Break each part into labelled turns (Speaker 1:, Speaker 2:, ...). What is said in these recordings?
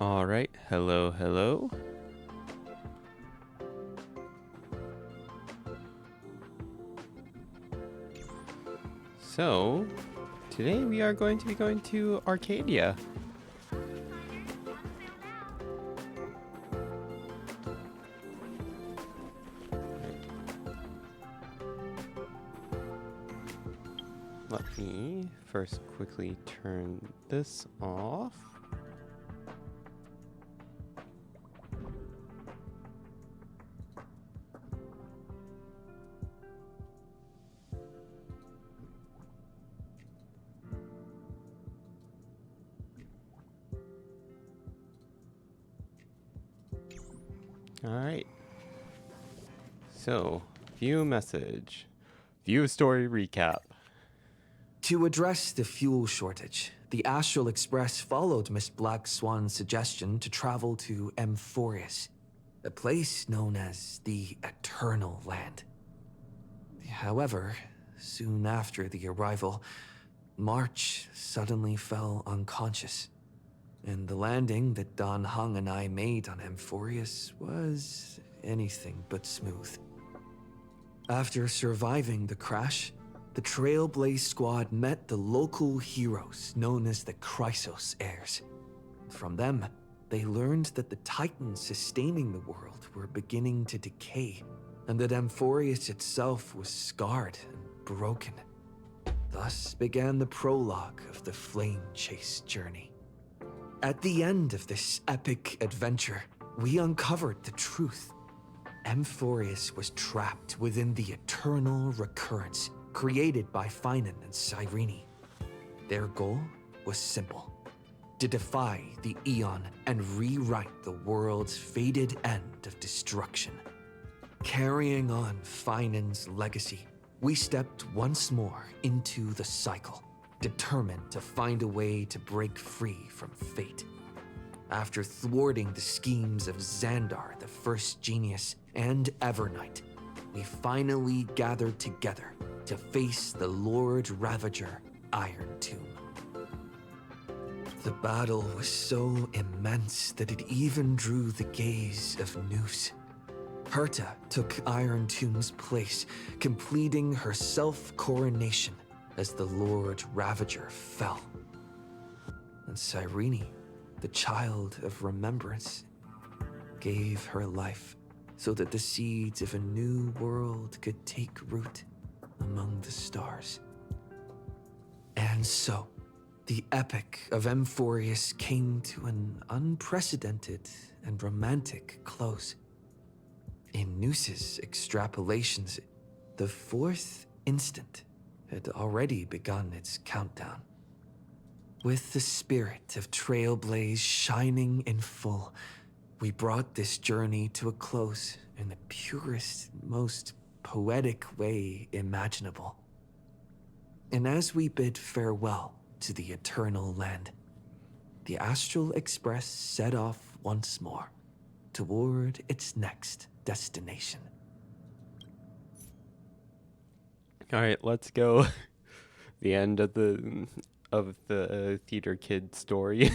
Speaker 1: All right, hello, hello. So, today we are going to be going to Arcadia. Let me first quickly turn this off. All right. So, view message. View story recap.
Speaker 2: To address the fuel shortage, the Astral Express followed Miss Black Swan's suggestion to travel to Amphorius, a place known as the Eternal Land. However, soon after the arrival, March suddenly fell unconscious, and the landing that Don Hung and I made on Amphorius was anything but smooth. After surviving the crash, the Trailblaze squad met the local heroes known as the Chrysos heirs. From them, they learned that the titans sustaining the world were beginning to decay, and that Amphorius itself was scarred and broken. Thus began the prologue of the Flame Chase journey. At the end of this epic adventure, we uncovered the truth. Amphorius was trapped within the eternal recurrence created by Finan and Cyrene. Their goal was simple: to defy the Aeon and rewrite the world's fated end of destruction. Carrying on Finan's legacy, we stepped once more into the cycle, determined to find a way to break free from fate. After thwarting the schemes of Xandar, the First Genius, and Evernight, we finally gathered together to face the Lord Ravager Iron Tomb. The battle was so immense that it even drew the gaze of Noose. Herta took Iron Tomb's place, completing her self-coronation as the Lord Ravager fell. And Cyrene, the child of remembrance, gave her life so that the seeds of a new world could take root among the stars. And so, the epic of Amphorius came to an unprecedented and romantic close. In Noose's extrapolations, the fourth instant had already begun its countdown. With the spirit of Trailblaze shining in full, we brought this journey to a close in the purest, most poetic way imaginable. And as we bid farewell to the Eternal Land, the Astral Express set off once more toward its next destination.
Speaker 1: All right, let's go. The end of the theater kid story.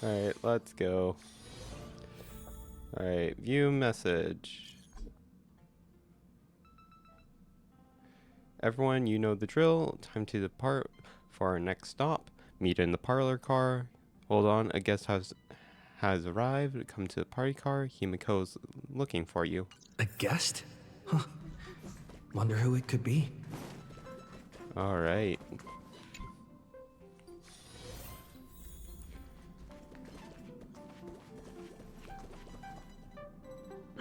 Speaker 1: Alright, let's go. Alright, view message. Everyone, you know the drill. Time to depart for our next stop. Meet in the parlor car. Hold on, a guest has arrived. Come to the party car. Himiko's looking for you.
Speaker 2: A guest? Huh. Wonder who it could be.
Speaker 1: Alright.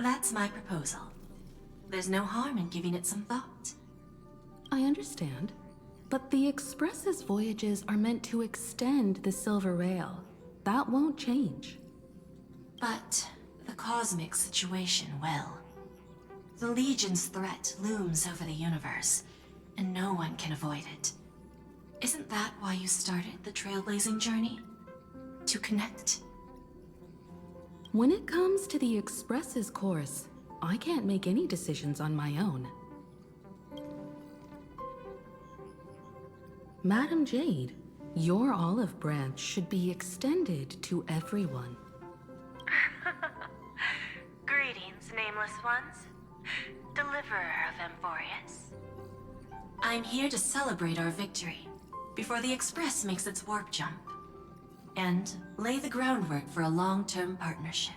Speaker 3: That's my proposal. There's no harm in giving it some thought.
Speaker 4: I understand, but the Express's voyages are meant to extend the Silver Rail. That won't change.
Speaker 3: But the cosmic situation will. The Legion's threat looms over the universe, and no one can avoid it. Isn't that why you started the trailblazing journey? To connect?
Speaker 4: When it comes to the Express's course, I can't make any decisions on my own. Madam Jade, your olive branch should be extended to everyone.
Speaker 3: Greetings, nameless ones. Deliverer of Amphorius. I'm here to celebrate our victory before the Express makes its warp jump, and lay the groundwork for a long-term partnership.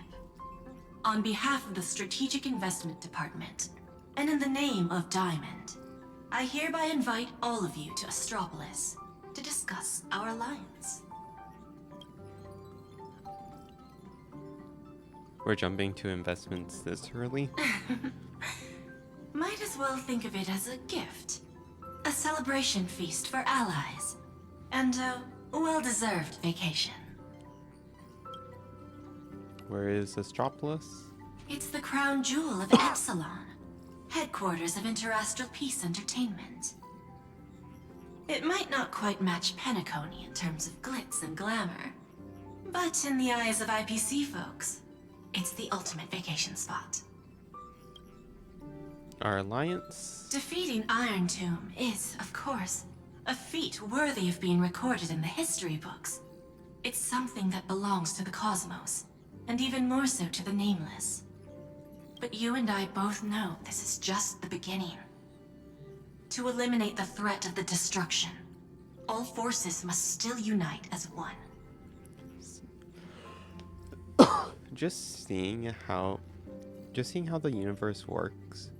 Speaker 3: On behalf of the Strategic Investment Department, and in the name of Diamond, I hereby invite all of you to Astropolis to discuss our alliance.
Speaker 1: We're jumping to investments this early?
Speaker 3: Might as well think of it as a gift. A celebration feast for allies. And a well-deserved vacation.
Speaker 1: Where is Astropolis?
Speaker 3: It's the crown jewel of Epsilon, headquarters of Interastral Peace Entertainment. It might not quite match Penacony in terms of glitz and glamour, but in the eyes of IPC folks, it's the ultimate vacation spot.
Speaker 1: Our alliance?
Speaker 3: Defeating Iron Tomb is, of course, a feat worthy of being recorded in the history books. It's something that belongs to the cosmos, and even more so to the Nameless. But you and I both know this is just the beginning. To eliminate the threat of the destruction, all forces must still unite as one.
Speaker 1: Just seeing how the universe works,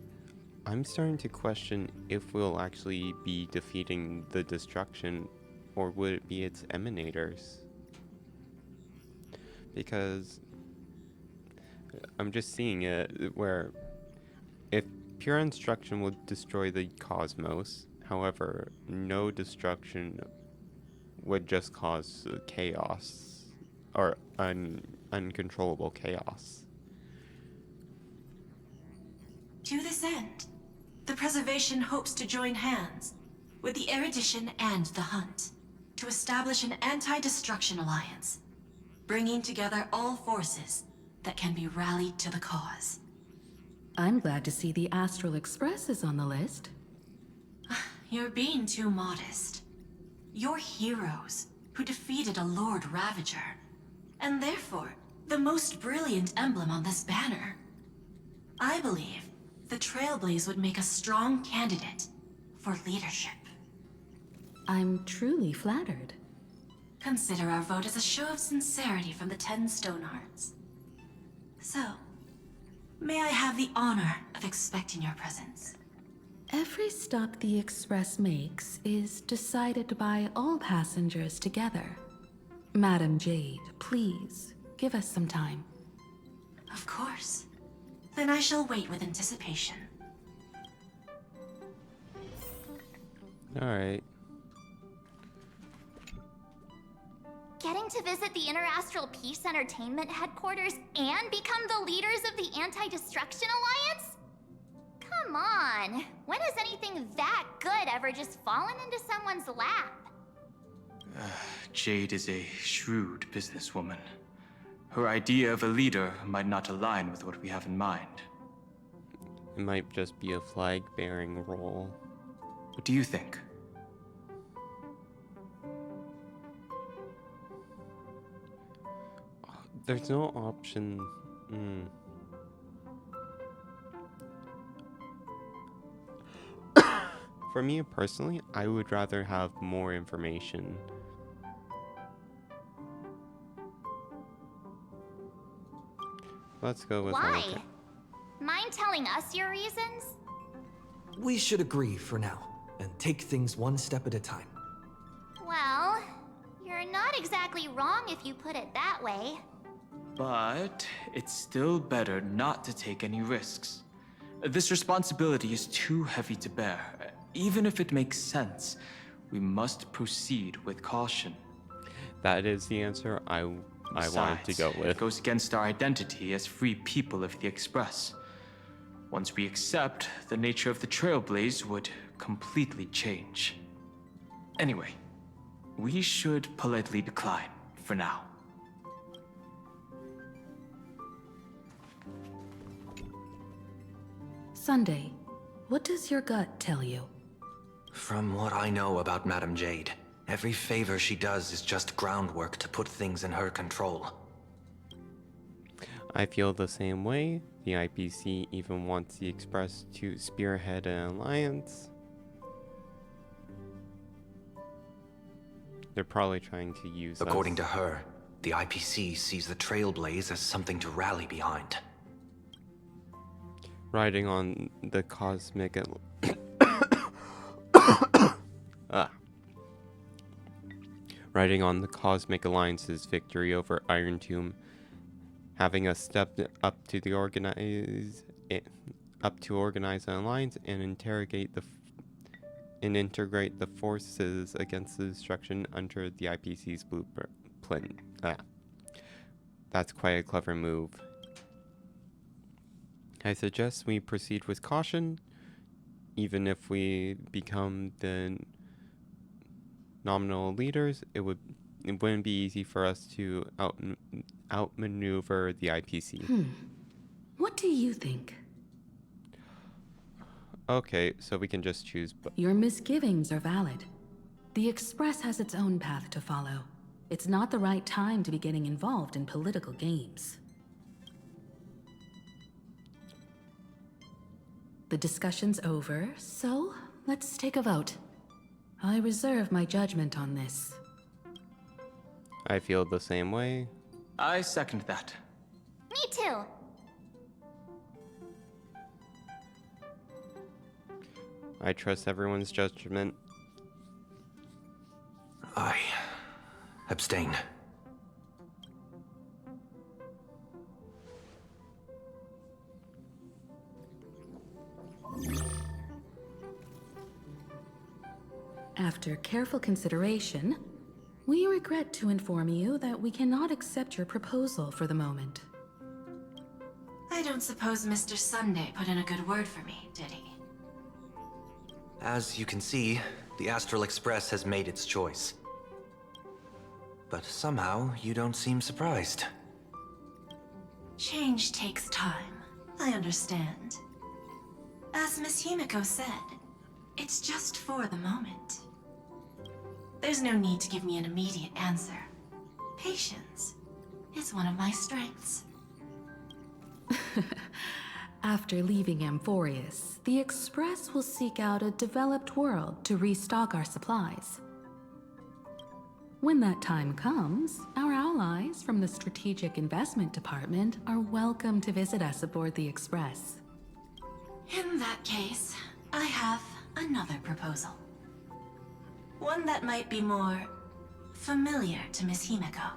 Speaker 1: I'm starting to question if we'll actually be defeating the destruction, or would it be its emanators? Because I'm just seeing it where if pure destruction would destroy the cosmos, however, no destruction would just cause chaos or uncontrollable chaos.
Speaker 3: To this end, the Preservation hopes to join hands with the Erudition and the Hunt to establish an anti-destruction alliance, bringing together all forces that can be rallied to the cause.
Speaker 4: I'm glad to see the Astral Express is on the list.
Speaker 3: You're being too modest. You're heroes who defeated a Lord Ravager, and therefore the most brilliant emblem on this banner. I believe the Trailblaze would make a strong candidate for leadership.
Speaker 4: I'm truly flattered.
Speaker 3: Consider our vote as a show of sincerity from the 10 Stonehearts. So, may I have the honor of expecting your presence?
Speaker 4: Every stop the Express makes is decided by all passengers together. Madam Jade, please, give us some time.
Speaker 3: Of course. Then I shall wait with anticipation.
Speaker 1: Alright.
Speaker 5: Getting to visit the Interastral Peace Entertainment headquarters and become the leaders of the Anti-Destruction Alliance? Come on. When has anything that good ever just fallen into someone's lap?
Speaker 6: Jade is a shrewd businesswoman. Her idea of a leader might not align with what we have in mind.
Speaker 1: It might just be a flag-bearing role.
Speaker 6: What do you think?
Speaker 1: There's no option. For me personally, I would rather have more information. Let's go with
Speaker 5: Why?
Speaker 1: Arca-
Speaker 5: Mind telling us your reasons?
Speaker 2: We should agree for now, and take things one step at a time.
Speaker 5: Well, you're not exactly wrong if you put it that way.
Speaker 6: But it's still better not to take any risks. This responsibility is too heavy to bear. Even if it makes sense, we must proceed with caution.
Speaker 1: That is the answer I wanted to go
Speaker 6: Besides,
Speaker 1: with.
Speaker 6: It goes against our identity as free people of the Express. Once we accept, the nature of the Trailblaze would completely change. Anyway, we should politely decline for now.
Speaker 4: Sunday, what does your gut tell you?
Speaker 2: From what I know about Madame Jade, every favor she does is just groundwork to put things in her control.
Speaker 1: I feel the same way. The IPC even wants the Express to spearhead an alliance. They're probably trying to use
Speaker 2: According
Speaker 1: us.
Speaker 2: to her, the IPC sees the Trailblaze as something to rally behind.
Speaker 1: Riding on the cosmic riding on the Cosmic Alliance's victory over Iron Tomb, having us step up to the organize an alliance and integrate the forces against the destruction under the IPC's blueprint. That's quite a clever move. I suggest we proceed with caution, even if we become the nominal leaders. It wouldn't be easy for us to outmaneuver the IPC.
Speaker 4: What do you think?
Speaker 1: Okay, so we can just choose.
Speaker 4: Your misgivings are valid. The Express has its own path to follow. It's not the right time to be getting involved in political games. The discussion's over, so let's take a vote. I reserve my judgment on this.
Speaker 1: I feel the same way.
Speaker 6: I second that.
Speaker 5: Me too.
Speaker 1: I trust everyone's judgment.
Speaker 2: I abstain.
Speaker 4: After careful consideration, we regret to inform you that we cannot accept your proposal for the moment.
Speaker 3: I don't suppose Mr. Sunday put in a good word for me, did he?
Speaker 2: As you can see, the Astral Express has made its choice. But somehow, you don't seem surprised.
Speaker 3: Change takes time. I understand. As Miss Himiko said, it's just for the moment. There's no need to give me an immediate answer. Patience is one of my strengths.
Speaker 4: After leaving Amphorius, the Express will seek out a developed world to restock our supplies. When that time comes, our allies from the Strategic Investment Department are welcome to visit us aboard the Express.
Speaker 3: In that case, I have another proposal. One that might be more familiar to Miss Himiko.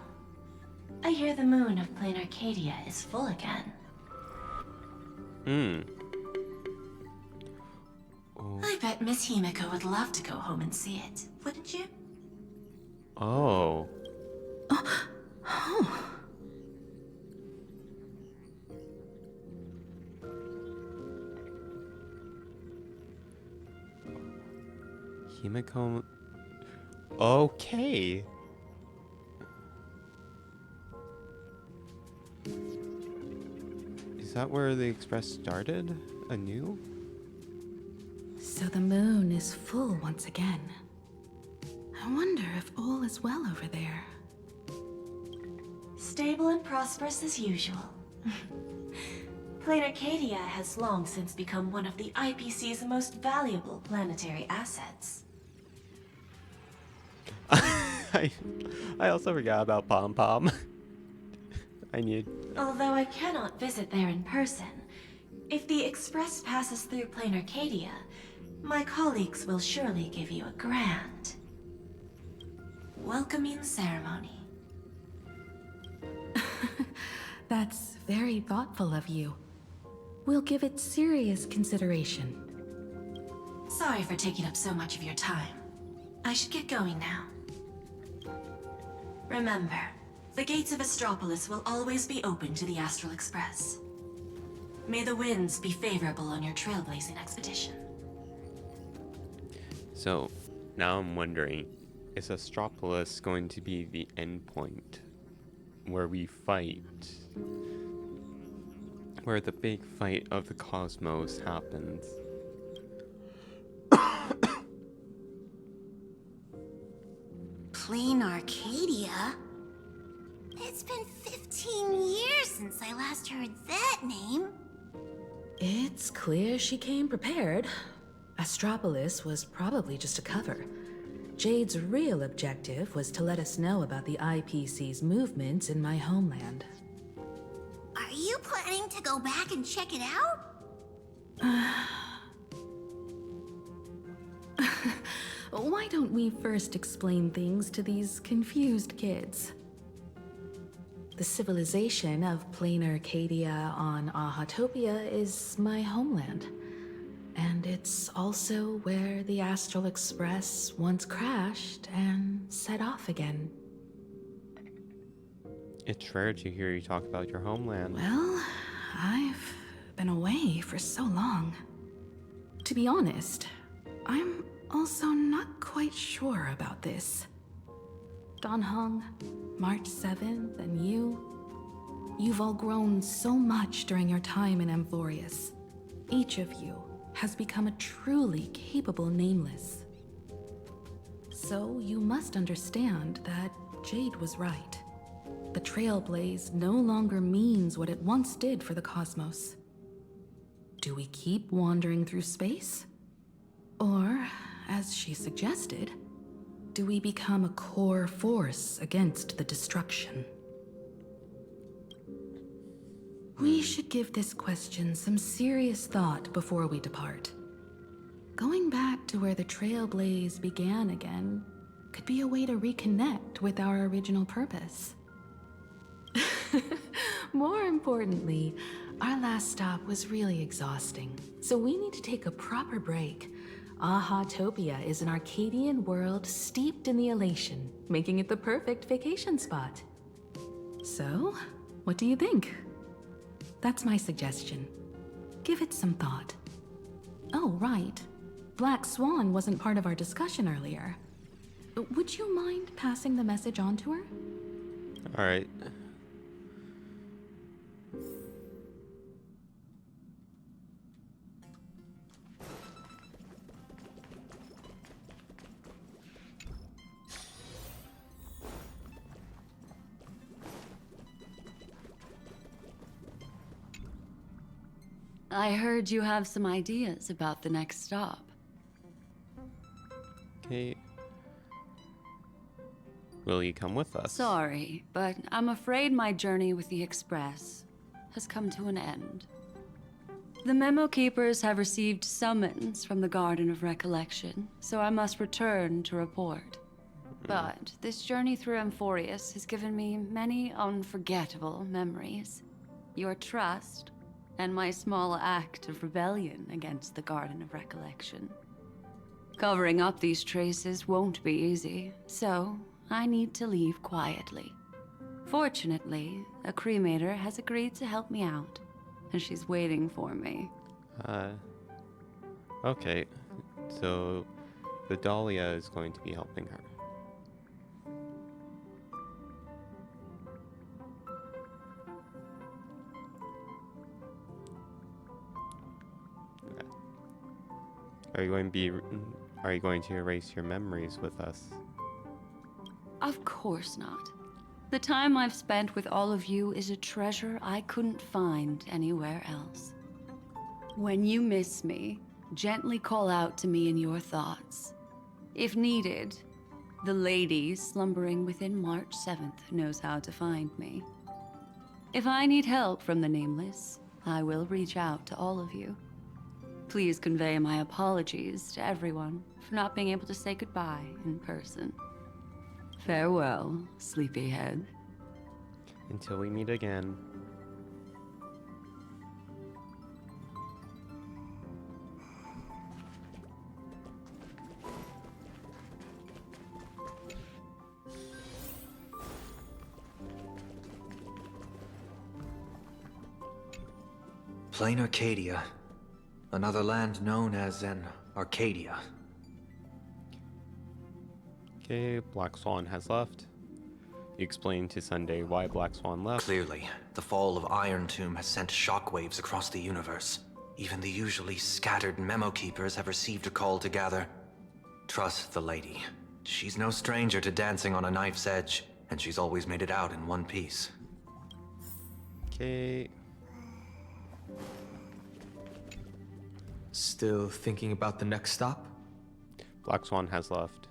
Speaker 3: I hear the moon of plain Arcadia is full again.
Speaker 1: Oh.
Speaker 3: I bet Miss Himiko would love to go home and see it, wouldn't you?
Speaker 1: Oh. Himiko. Okay. Is that where the Express started anew?
Speaker 4: So the moon is full once again. I wonder if all is well over there.
Speaker 3: Stable and prosperous as usual. Plain Arcadia has long since become one of the IPC's most valuable planetary assets.
Speaker 1: I also forgot about Pom Pom.
Speaker 3: Although I cannot visit there in person, if the Express passes through Plain Arcadia, my colleagues will surely give you a grand welcoming ceremony.
Speaker 4: That's very thoughtful of you. We'll give it serious consideration.
Speaker 3: Sorry for taking up so much of your time. I should get going now. Remember, the gates of Astropolis will always be open to the Astral Express. May the winds be favorable on your trailblazing expedition.
Speaker 1: So, now I'm wondering, is Astropolis going to be the end point where we fight? where the big fight of the cosmos happens.
Speaker 3: Plain Arcadia? It's been 15 years since I last heard that name.
Speaker 4: It's clear she came prepared. Astropolis was probably just a cover. Jade's real objective was to let us know about the IPC's movements in my homeland.
Speaker 3: Are you planning to go back and check it out?
Speaker 4: Why don't we first explain things to these confused kids? The civilization of plain Arcadia on Ahatopia is my homeland. And it's also where the Astral Express once crashed and set off again.
Speaker 1: It's rare to hear you talk about your homeland.
Speaker 4: Well, I've been away for so long. To be honest, I'm also not quite sure about this. Dan Heng, March 7th, and you've all grown so much during your time in Amphorius. Each of you has become a truly capable Nameless. So you must understand that Jade was right. The Trailblaze no longer means what it once did for the cosmos. Do we keep wandering through space? Or, as she suggested, do we become a core force against the destruction? We should give this question some serious thought before we depart. Going back to where the Trailblaze began again could be a way to reconnect with our original purpose. More importantly, our last stop was really exhausting, so we need to take a proper break. Ahatopia is an Arcadian world steeped in the elation, making it the perfect vacation spot. So, what do you think? That's my suggestion. Give it some thought. Oh, right. Black Swan wasn't part of our discussion earlier. Would you mind passing the message on to her?
Speaker 1: Alright.
Speaker 7: I heard you have some ideas about the next stop.
Speaker 1: Okay. Will you come with us?
Speaker 7: Sorry, but I'm afraid my journey with the Express has come to an end. The Memo Keepers have received summons from the Garden of Recollection, so I must return to report. But this journey through Amphorius has given me many unforgettable memories. Your trust, and my small act of rebellion against the Garden of Recollection. Covering up these traces won't be easy, so I need to leave quietly. Fortunately, a cremator has agreed to help me out, and she's waiting for me.
Speaker 1: Okay. So, the Dahlia is going to be helping her. Are you going to erase your memories with us?
Speaker 7: Of course not. The time I've spent with all of you is a treasure I couldn't find anywhere else. When you miss me, gently call out to me in your thoughts. If needed, the lady slumbering within March 7th knows how to find me. If I need help from the Nameless, I will reach out to all of you. Please convey my apologies to everyone for not being able to say goodbye in person. Farewell, sleepyhead.
Speaker 1: Until we meet again.
Speaker 2: Plain Arcadia. Another land known as an Arcadia.
Speaker 1: Okay, Black Swan has left. You explain to Sunday why Black Swan left.
Speaker 8: Clearly, the fall of Iron Tomb has sent shockwaves across the universe. Even the usually scattered memo keepers have received a call to gather. Trust the lady. She's no stranger to dancing on a knife's edge, and she's always made it out in one piece.
Speaker 1: Okay.
Speaker 2: Still thinking about the next stop?
Speaker 1: Black Swan has left.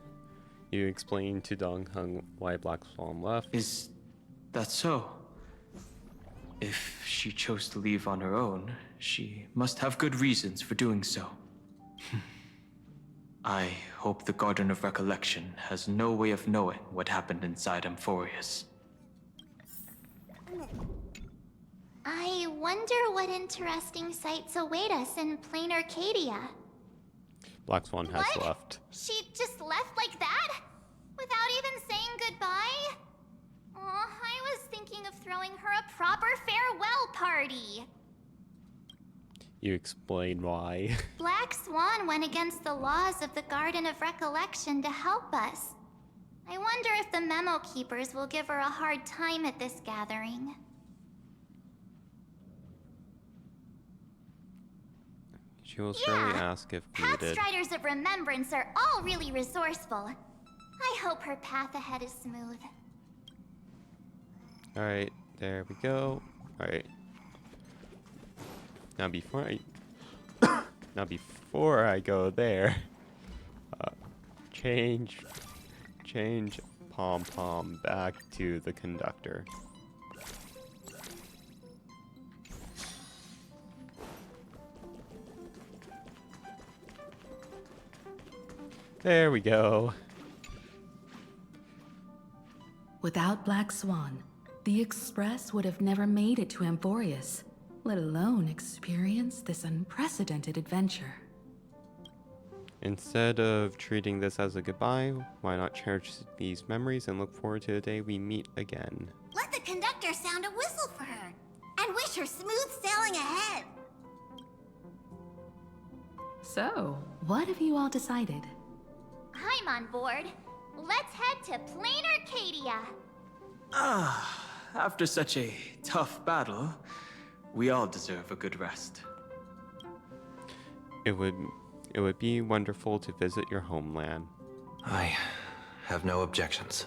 Speaker 1: You explain to Dong Hung why Black Swan left.
Speaker 6: Is that so? If she chose to leave on her own, she must have good reasons for doing so. I hope the Garden of Recollection has no way of knowing what happened inside Amphorius.
Speaker 5: I wonder what interesting sights await us in plain Arcadia.
Speaker 1: Black Swan has
Speaker 5: What?
Speaker 1: left.
Speaker 5: She just left like that? Without even saying goodbye? Aw, I was thinking of throwing her a proper farewell party.
Speaker 1: You explain why.
Speaker 5: Black Swan went against the laws of the Garden of Recollection to help us. I wonder if the memo keepers will give her a hard time at this gathering.
Speaker 1: She will surely ask if needed.
Speaker 5: Pathstriders of Remembrance are all really resourceful. I hope her path ahead is smooth.
Speaker 1: Alright, there we go. Alright. Now before I go there, change Pom Pom back to the conductor. There we go.
Speaker 4: Without Black Swan, the Express would have never made it to Amphorius, let alone experience this unprecedented adventure.
Speaker 1: Instead of treating this as a goodbye, why not cherish these memories and look forward to the day we meet again?
Speaker 9: Let the conductor sound a whistle for her, and wish her smooth sailing ahead.
Speaker 4: So, what have you all decided?
Speaker 5: I'm on board. Let's head to plain Arcadia.
Speaker 6: After such a tough battle, we all deserve a good rest.
Speaker 1: It would be wonderful to visit your homeland.
Speaker 8: I have no objections.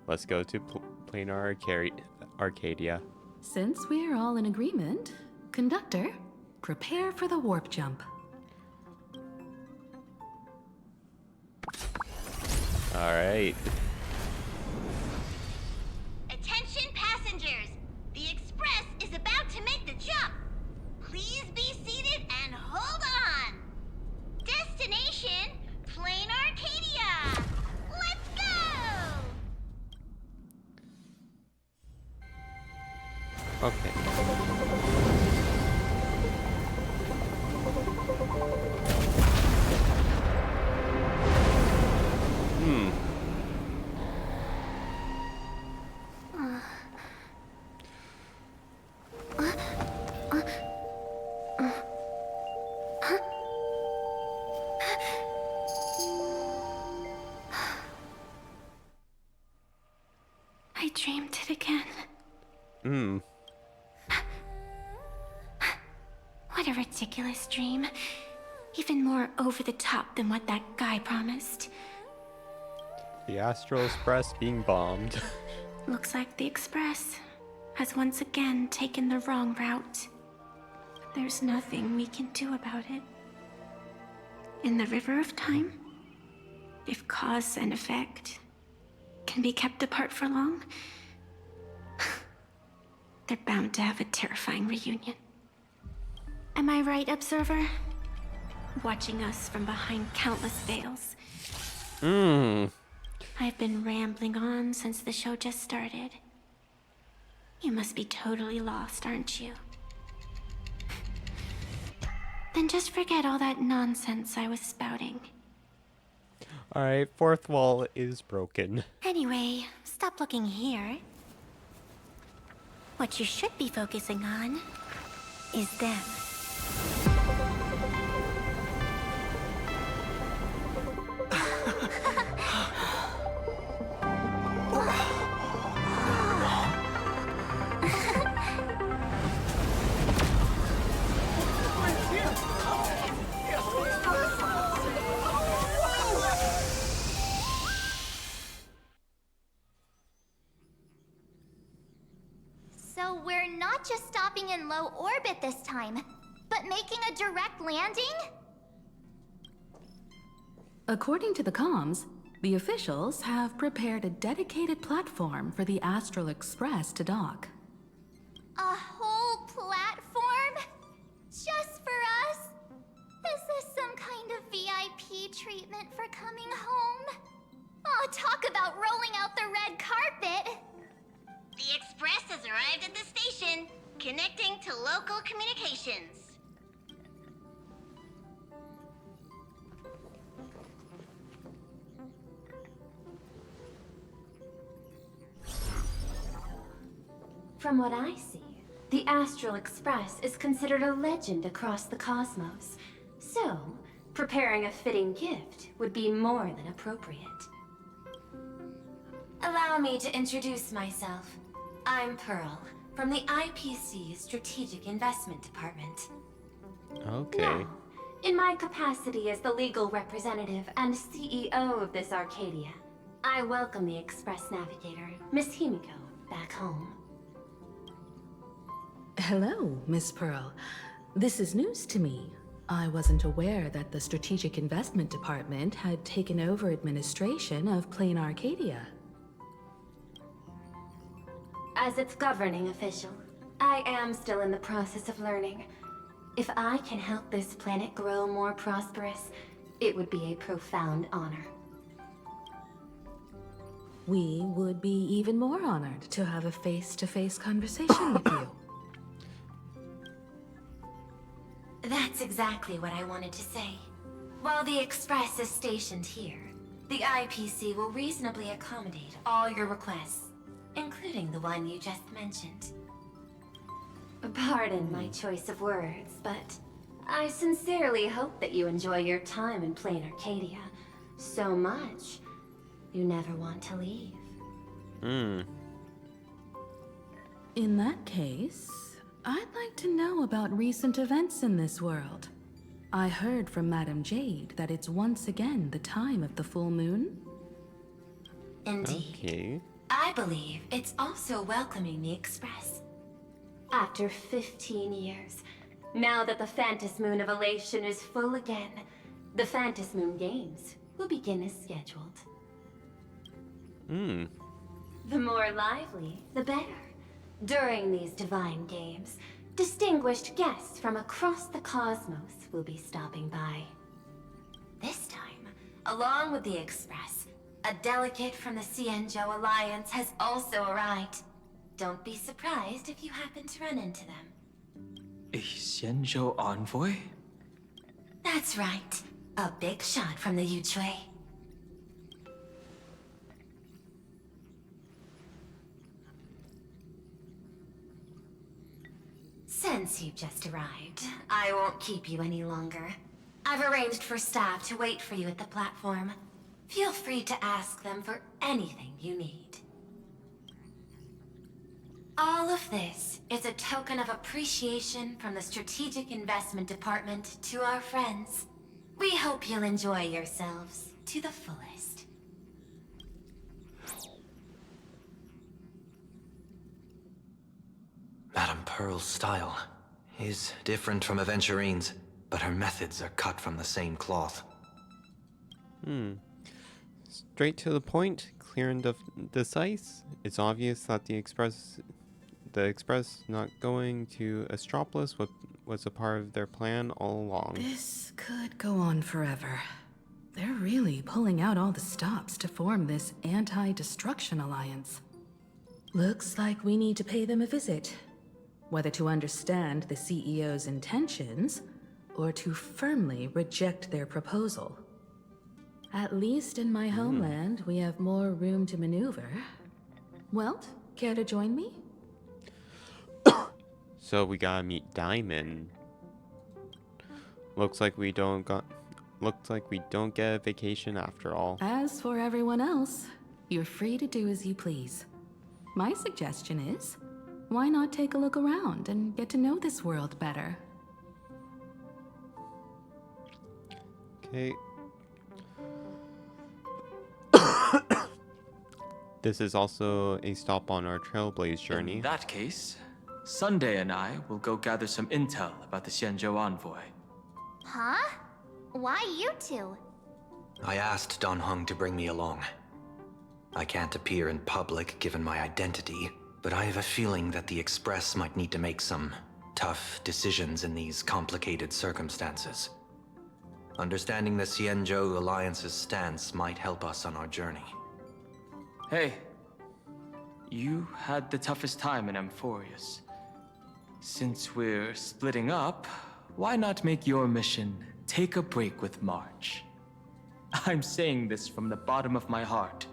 Speaker 1: Let's go to planar Arcadia.
Speaker 4: Since we're all in agreement, Conductor, prepare for the warp jump.
Speaker 1: Alright.
Speaker 9: Attention passengers! The Express is about to make the jump. Please be seated and hold on. Destination, plain Arcadia. Let's go!
Speaker 1: Okay.
Speaker 3: I dreamed it again. What a ridiculous dream. Even more over the top than what that guy promised.
Speaker 1: The Astral Express being bombed.
Speaker 3: Looks like the Express has once again taken the wrong route. There's nothing we can do about it. In the River of Time, if cause and effect can be kept apart for long, they're bound to have a terrifying reunion. Am I right, Observer? Watching us from behind countless veils. I've been rambling on since the show just started. You must be totally lost, aren't you? Then just forget all that nonsense I was spouting.
Speaker 1: Alright, fourth wall is broken.
Speaker 3: Anyway, stop looking here. What you should be focusing on is them.
Speaker 5: arriving in low orbit this time, but making a direct landing?
Speaker 4: According to the comms, the officials have prepared a dedicated platform for the Astral Express to dock.
Speaker 5: A whole platform? Just for us? Is this some kind of VIP treatment for coming home? Oh, talk about rolling out the red carpet!
Speaker 9: The Express has arrived at the station, connecting to local communications.
Speaker 3: From what I see, the Astral Express is considered a legend across the cosmos. So, preparing a fitting gift would be more than appropriate. Allow me to introduce myself. I'm Pearl, from the IPC Strategic Investment Department.
Speaker 1: Okay.
Speaker 3: Now, in my capacity as the legal representative and CEO of this Arcadia, I welcome the Express Navigator, Miss Himiko, back home.
Speaker 4: Hello, Miss Pearl. This is news to me. I wasn't aware that the Strategic Investment Department had taken over administration of Plain Arcadia.
Speaker 3: As its governing official, I am still in the process of learning. If I can help this planet grow more prosperous, it would be a profound honor.
Speaker 4: We would be even more honored to have a face-to-face conversation with you.
Speaker 3: That's exactly what I wanted to say. While the Express is stationed here, the IPC will reasonably accommodate all your requests, including the one you just mentioned. Pardon my choice of words, but I sincerely hope that you enjoy your time in Plain Arcadia so much you never want to leave.
Speaker 4: In that case, I'd like to know about recent events in this world. I heard from Madame Jade that it's once again the time of the full moon.
Speaker 3: Indeed.
Speaker 1: Okay.
Speaker 3: I believe it's also welcoming the Express. After 15 years, now that the Phantas Moon of Elation is full again, the Phantas Moon Games will begin as scheduled. The more lively, the better. During these divine games, distinguished guests from across the cosmos will be stopping by. This time, along with the Express, a delegate from the Cienjo Alliance has also arrived. Don't be surprised if you happen to run into them.
Speaker 6: A Xianzhou envoy?
Speaker 3: That's right. A big shot from the Yuchui. Since you've just arrived, I won't keep you any longer. I've arranged for staff to wait for you at the platform. Feel free to ask them for anything you need. All of this is a token of appreciation from the Strategic Investment Department to our friends. We hope you'll enjoy yourselves to the fullest.
Speaker 8: Madame Pearl's style is different from Aventurine's, but her methods are cut from the same cloth.
Speaker 1: Straight to the point, clear and decisive. It's obvious that the Express not going to Astropolis was a part of their plan all along.
Speaker 4: This could go on forever. They're really pulling out all the stops to form this anti-destruction alliance. Looks like we need to pay them a visit. Whether to understand the CEO's intentions, or to firmly reject their proposal. At least in my homeland, we have more room to maneuver. Welt, care to join me?
Speaker 1: So we gotta meet Diamond. Looks like we don't get a vacation after all.
Speaker 4: As for everyone else, you're free to do as you please. My suggestion is, why not take a look around and get to know this world better?
Speaker 1: Okay. This is also a stop on our Trailblaze journey.
Speaker 6: In that case, Sunday and I will go gather some intel about the Xianzhou envoy.
Speaker 5: Huh? Why you two?
Speaker 8: I asked Don Hung to bring me along. I can't appear in public given my identity, but I have a feeling that the Express might need to make some tough decisions in these complicated circumstances. Understanding the Xianzhou Alliance's stance might help us on our journey.
Speaker 6: Hey, you had the toughest time in Amphorius. Since we're splitting up, why not make your mission take a break with March? I'm saying this from the bottom of my heart.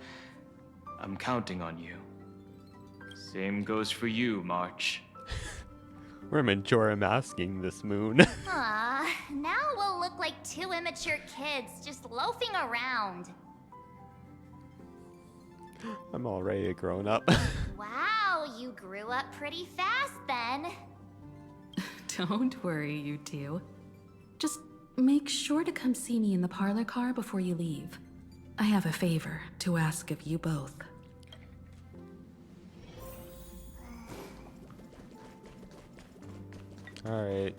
Speaker 6: I'm counting on you. Same goes for you, March.
Speaker 1: We're Majora masking this moon.
Speaker 5: Aw, now we'll look like two immature kids just loafing around.
Speaker 1: I'm already grown up.
Speaker 5: Wow, you grew up pretty fast then.
Speaker 4: Don't worry, you two. Just make sure to come see me in the parlor car before you leave. I have a favor to ask of you both.
Speaker 1: Alright.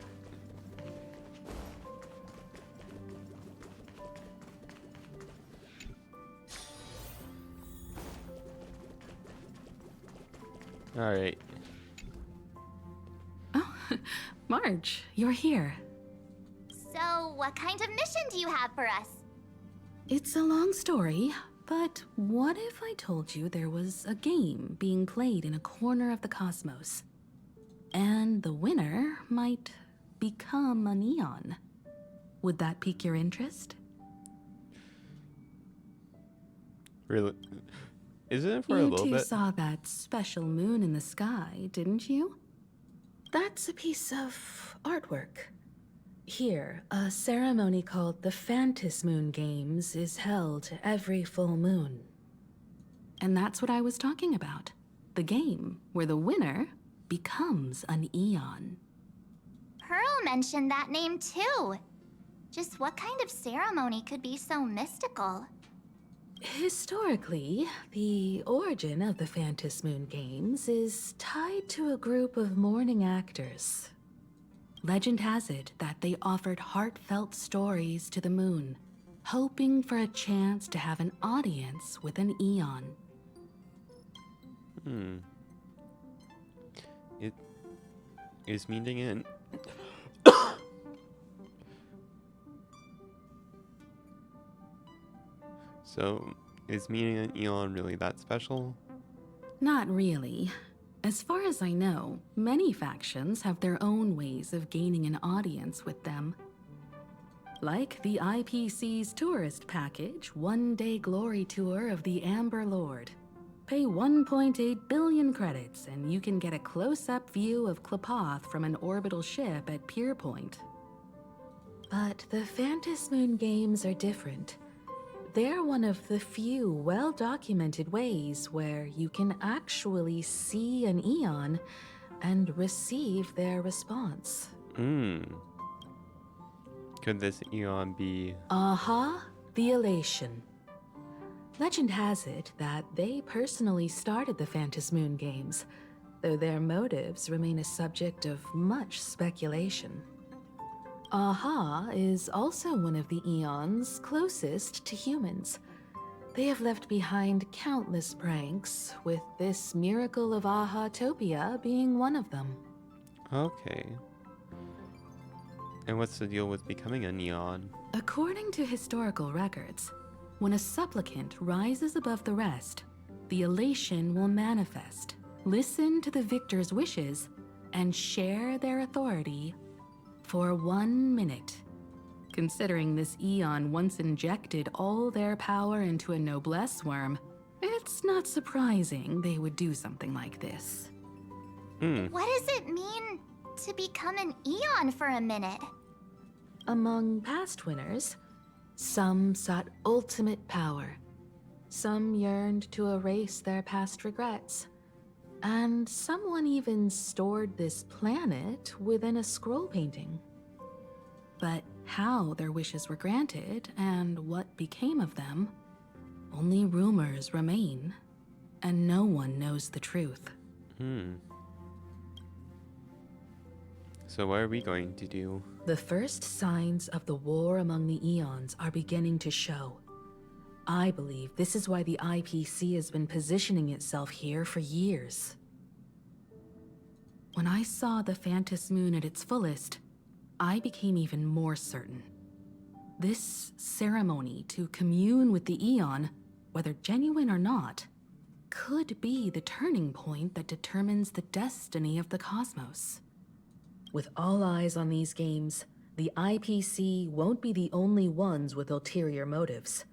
Speaker 1: Alright.
Speaker 4: Oh, Marge, you're here.
Speaker 5: So, what kind of mission do you have for us?
Speaker 4: It's a long story, but what if I told you there was a game being played in a corner of the cosmos? And the winner might become a neon. Would that pique your interest?
Speaker 1: Really? Isn't it for a
Speaker 4: You
Speaker 1: little
Speaker 4: two
Speaker 1: bit?
Speaker 4: saw that special moon in the sky, didn't you? That's a piece of artwork. Here, a ceremony called the Phantom Moon Games is held every full moon. And that's what I was talking about. The game where the winner becomes an Eon.
Speaker 5: Pearl mentioned that name too. Just what kind of ceremony could be so mystical?
Speaker 4: Historically, the origin of the Phantom Moon Games is tied to a group of mourning actors. Legend has it that they offered heartfelt stories to the moon, hoping for a chance to have an audience with an Eon.
Speaker 1: It is meeting in. So, is meeting an Eon really that special?
Speaker 4: Not really. As far as I know, many factions have their own ways of gaining an audience with them. Like the IPC's tourist package, one-day glory tour of the Amber Lord. Pay 1.8 billion credits and you can get a close-up view of Klapoth from an orbital ship at Pier Point. But the Phantom Moon Games are different. They're one of the few well-documented ways where you can actually see an Eon and receive their response.
Speaker 1: Could this Eon be...
Speaker 4: Aha, the Elation. Legend has it that they personally started the Phantom Moon Games, though their motives remain a subject of much speculation. Aha is also one of the Eons closest to humans. They have left behind countless pranks, with this miracle of Aha-topia being one of them.
Speaker 1: Okay. And what's the deal with becoming a neon?
Speaker 4: According to historical records, when a supplicant rises above the rest, the elation will manifest, listen to the victor's wishes, and share their authority for 1 minute. Considering this Eon once injected all their power into a noblesse worm, it's not surprising they would do something like this.
Speaker 5: What does it mean to become an Eon for a minute?
Speaker 4: Among past winners, some sought ultimate power. Some yearned to erase their past regrets. And someone even stored this planet within a scroll painting. But how their wishes were granted and what became of them, only rumors remain, and no one knows the truth.
Speaker 1: So what are we going to do?
Speaker 4: The first signs of the war among the Eons are beginning to show. I believe this is why the IPC has been positioning itself here for years. When I saw the Phantos Moon at its fullest, I became even more certain. This ceremony to commune with the Eon, whether genuine or not, could be the turning point that determines the destiny of the cosmos. With all eyes on these games, the IPC won't be the only ones with ulterior motives.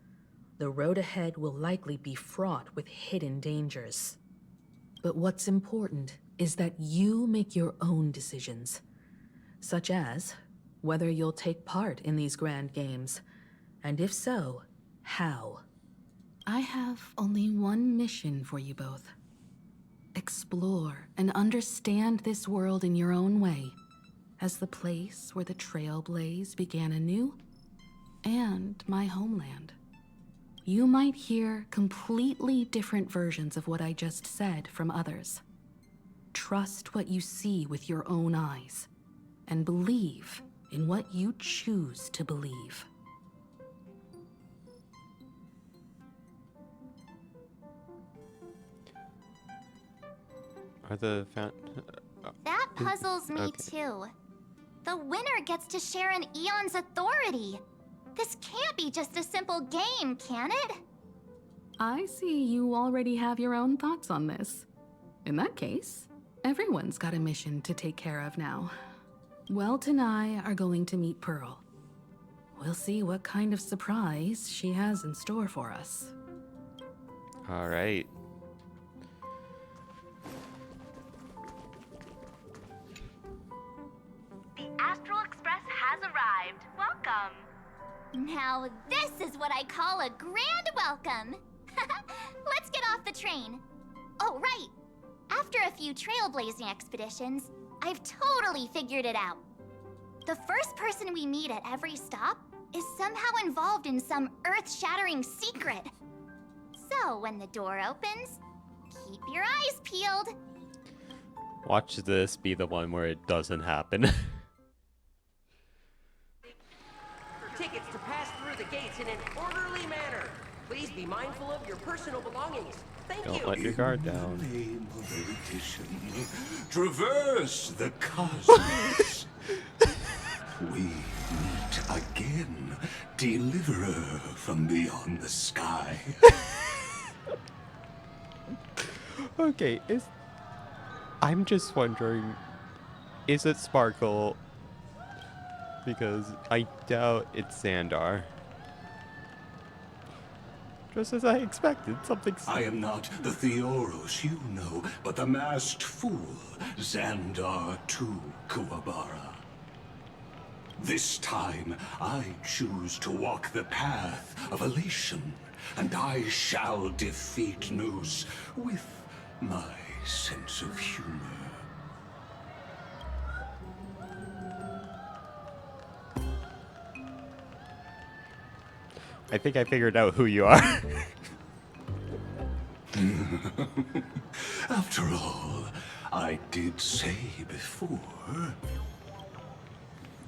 Speaker 4: The road ahead will likely be fraught with hidden dangers. But what's important is that you make your own decisions, such as whether you'll take part in these grand games, and if so, how. I have only one mission for you both. Explore and understand this world in your own way, as the place where the Trailblaze began anew, and my homeland. You might hear completely different versions of what I just said from others. Trust what you see with your own eyes, and believe in what you choose to believe.
Speaker 1: Are the
Speaker 5: That puzzles me too. The winner gets to share an Eon's authority. This can't be just a simple game, can it?
Speaker 4: I see you already have your own thoughts on this. In that case, everyone's got a mission to take care of now. Welt and I are going to meet Pearl. We'll see what kind of surprise she has in store for us.
Speaker 1: All right.
Speaker 9: The Astral Express has arrived. Welcome.
Speaker 5: Now this is what I call a grand welcome. Let's get off the train. Oh, right. After a few trailblazing expeditions, I've totally figured it out. The first person we meet at every stop is somehow involved in some earth-shattering secret. So when the door opens, keep your eyes peeled.
Speaker 1: Watch this be the one where it doesn't happen.
Speaker 10: Tickets to pass through the gates in an orderly manner. Please be mindful of your personal belongings. Thank you.
Speaker 1: Don't let your guard down.
Speaker 11: Name of erudition. Traverse the cosmos. We meet again, deliverer from beyond the sky.
Speaker 1: Okay, I'm just wondering, is it Sparkle? Because I doubt it's Xandar. Just as I expected, something.
Speaker 11: I am not the Theoros you know, but the masked fool, Xandar II Kuwabara. This time, I choose to walk the path of elation, and I shall defeat Noose with my sense of humor.
Speaker 1: I think I figured out who you are.
Speaker 11: After all, I did say before.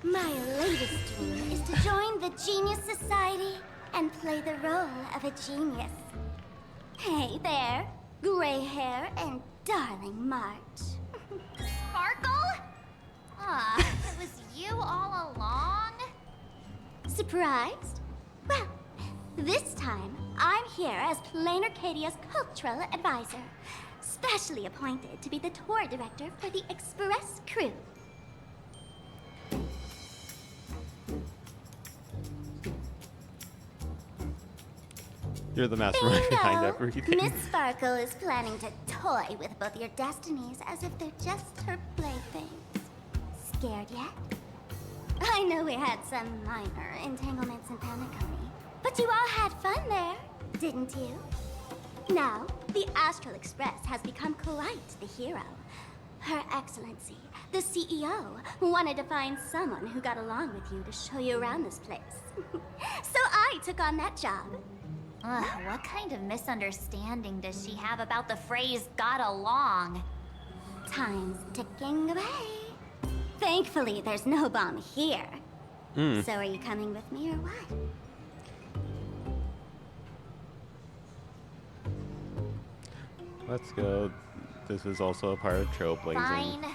Speaker 5: My latest dream is to join the Genius Society and play the role of a genius. Hey there, gray hair and darling March. Sparkle? Ah, it was you all along? Surprised? Well, this time, I'm here as Plain Arcadia's cultural advisor, specially appointed to be the tour director for the Express crew.
Speaker 1: You're the mastermind behind
Speaker 5: Bingo!
Speaker 1: everything.
Speaker 5: Miss Sparkle is planning to toy with both your destinies as if they're just her playthings. Scared yet? I know we had some minor entanglements and panettone, but you all had fun there, didn't you? Now, the Astral Express has become quite the hero. Her Excellency, the CEO, wanted to find someone who got along with you to show you around this place. So I took on that job. Ugh, what kind of misunderstanding does she have about the phrase got along? Time's ticking away. Thankfully, there's no bomb here.
Speaker 1: Hmm.
Speaker 5: So are you coming with me or what?
Speaker 1: Let's go. This is also a part of trailblazing.
Speaker 5: Fine.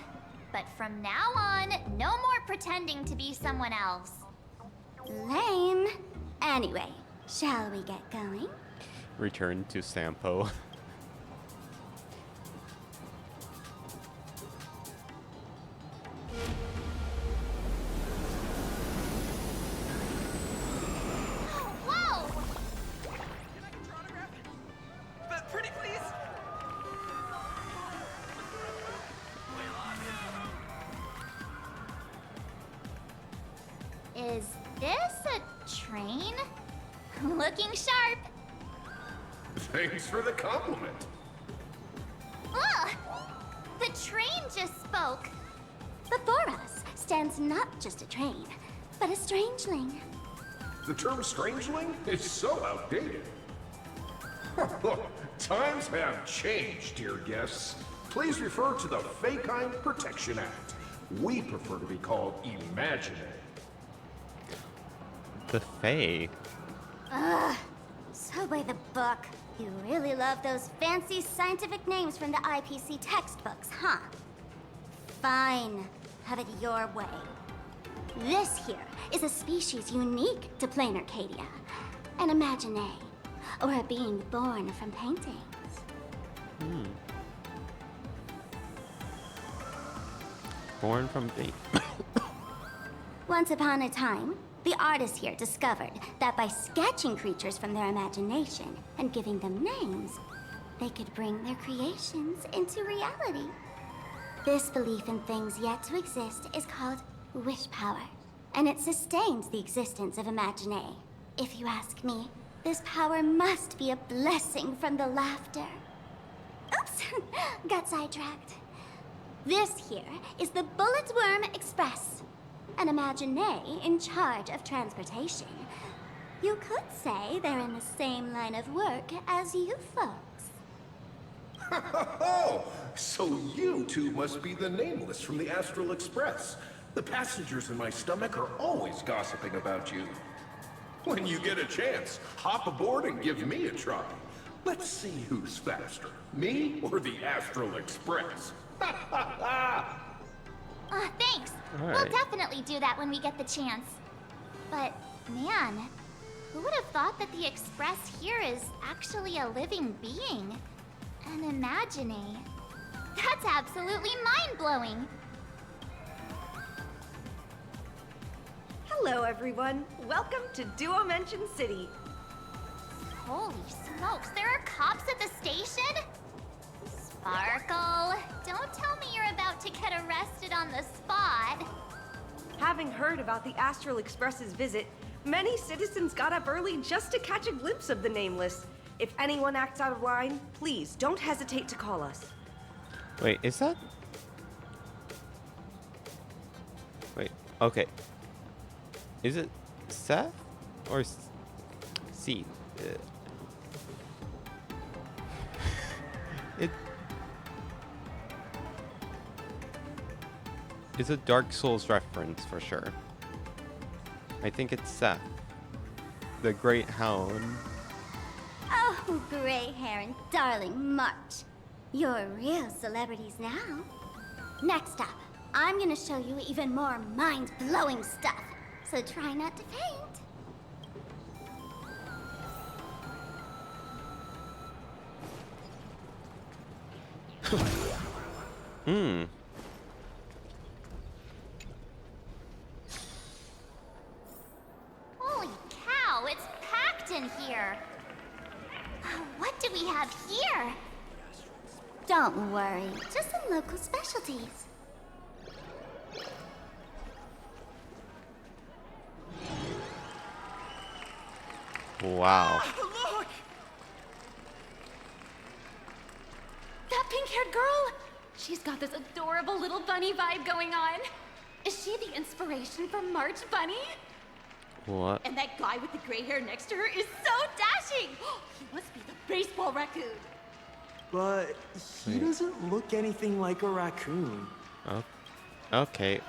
Speaker 5: But from now on, no more pretending to be someone else. Lame. Anyway, shall we get going?
Speaker 1: Return to Sampo.
Speaker 5: Whoa!
Speaker 10: But pretty please.
Speaker 5: Is this a train? Looking sharp.
Speaker 12: Thanks for the compliment.
Speaker 5: Ugh! The train just spoke. Before us stands not just a train, but a strangeling.
Speaker 12: The term strangeling is so outdated. Times have changed, dear guests. Please refer to the Feykind Protection Act. We prefer to be called Imaginary.
Speaker 1: The Fae.
Speaker 5: Ugh. So by the book. You really love those fancy scientific names from the IPC textbooks, huh? Fine. Have it your way. This here is a species unique to plain Arcadia. An imagine, or a being born from paintings.
Speaker 1: Born from paint.
Speaker 5: Once upon a time, the artists here discovered that by sketching creatures from their imagination and giving them names, they could bring their creations into reality. This belief in things yet to exist is called wish power, and it sustains the existence of Imagine. If you ask me, this power must be a blessing from the laughter. Oops, got sidetracked. This here is the Bullet Worm Express, an Imagine in charge of transportation. You could say they're in the same line of work as you folks.
Speaker 12: Oh, so you two must be the Nameless from the Astral Express. The passengers in my stomach are always gossiping about you. When you get a chance, hop aboard and give me a try. Let's see who's faster, me or the Astral Express.
Speaker 5: Thanks.
Speaker 1: All
Speaker 5: We'll
Speaker 1: right.
Speaker 5: definitely do that when we get the chance. But, man, who would have thought that the Express here is actually a living being? An Imagine. That's absolutely mind-blowing.
Speaker 13: Hello, everyone. Welcome to Duo Mention City.
Speaker 5: Holy smokes, there are cops at the station? Sparkle, don't tell me you're about to get arrested on the spot.
Speaker 13: Having heard about the Astral Express's visit, many citizens got up early just to catch a glimpse of the Nameless. If anyone acts out of line, please don't hesitate to call us.
Speaker 1: Wait, is that? Wait, okay. Is it Seth or C? It is a Dark Souls reference for sure. I think it's Seth, the Great Hound.
Speaker 5: Oh, gray hair and darling March. You're real celebrities now. Next up, I'm gonna show you even more mind-blowing stuff. So try not to faint. Holy cow, it's packed in here. What do we have here? Don't worry, just some local specialties.
Speaker 1: Wow.
Speaker 13: Look!
Speaker 14: That pink-haired girl! She's got this adorable little bunny vibe going on. Is she the inspiration for March Bunny?
Speaker 1: What?
Speaker 14: And that guy with the gray hair next to her is so dashing! He must be the baseball raccoon.
Speaker 2: But he doesn't look anything like a raccoon.
Speaker 1: Oh, okay.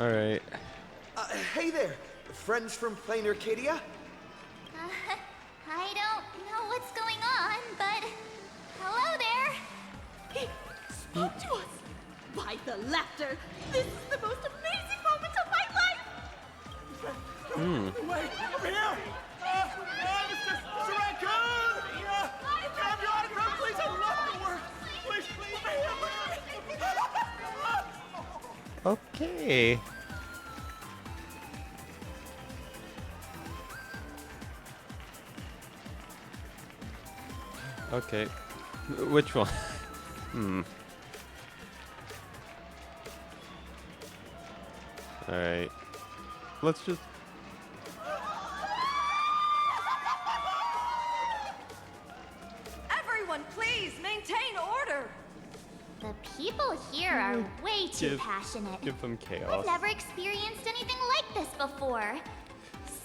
Speaker 1: Alright.
Speaker 15: Hey there, friends from plain Arcadia?
Speaker 5: I don't know what's going on, but hello there.
Speaker 14: He spoke to us! By the laughter! This is the most amazing moment of my life!
Speaker 12: Wait, over here! Mr. Raccoon! Can I have your autograph, please? I love your work! Please, over here!
Speaker 1: Okay. Okay. Which one? Alright. Let's just...
Speaker 13: Everyone, please maintain order.
Speaker 5: The people here are way too passionate.
Speaker 1: Give them
Speaker 5: I've
Speaker 1: chaos.
Speaker 5: never experienced anything like this before.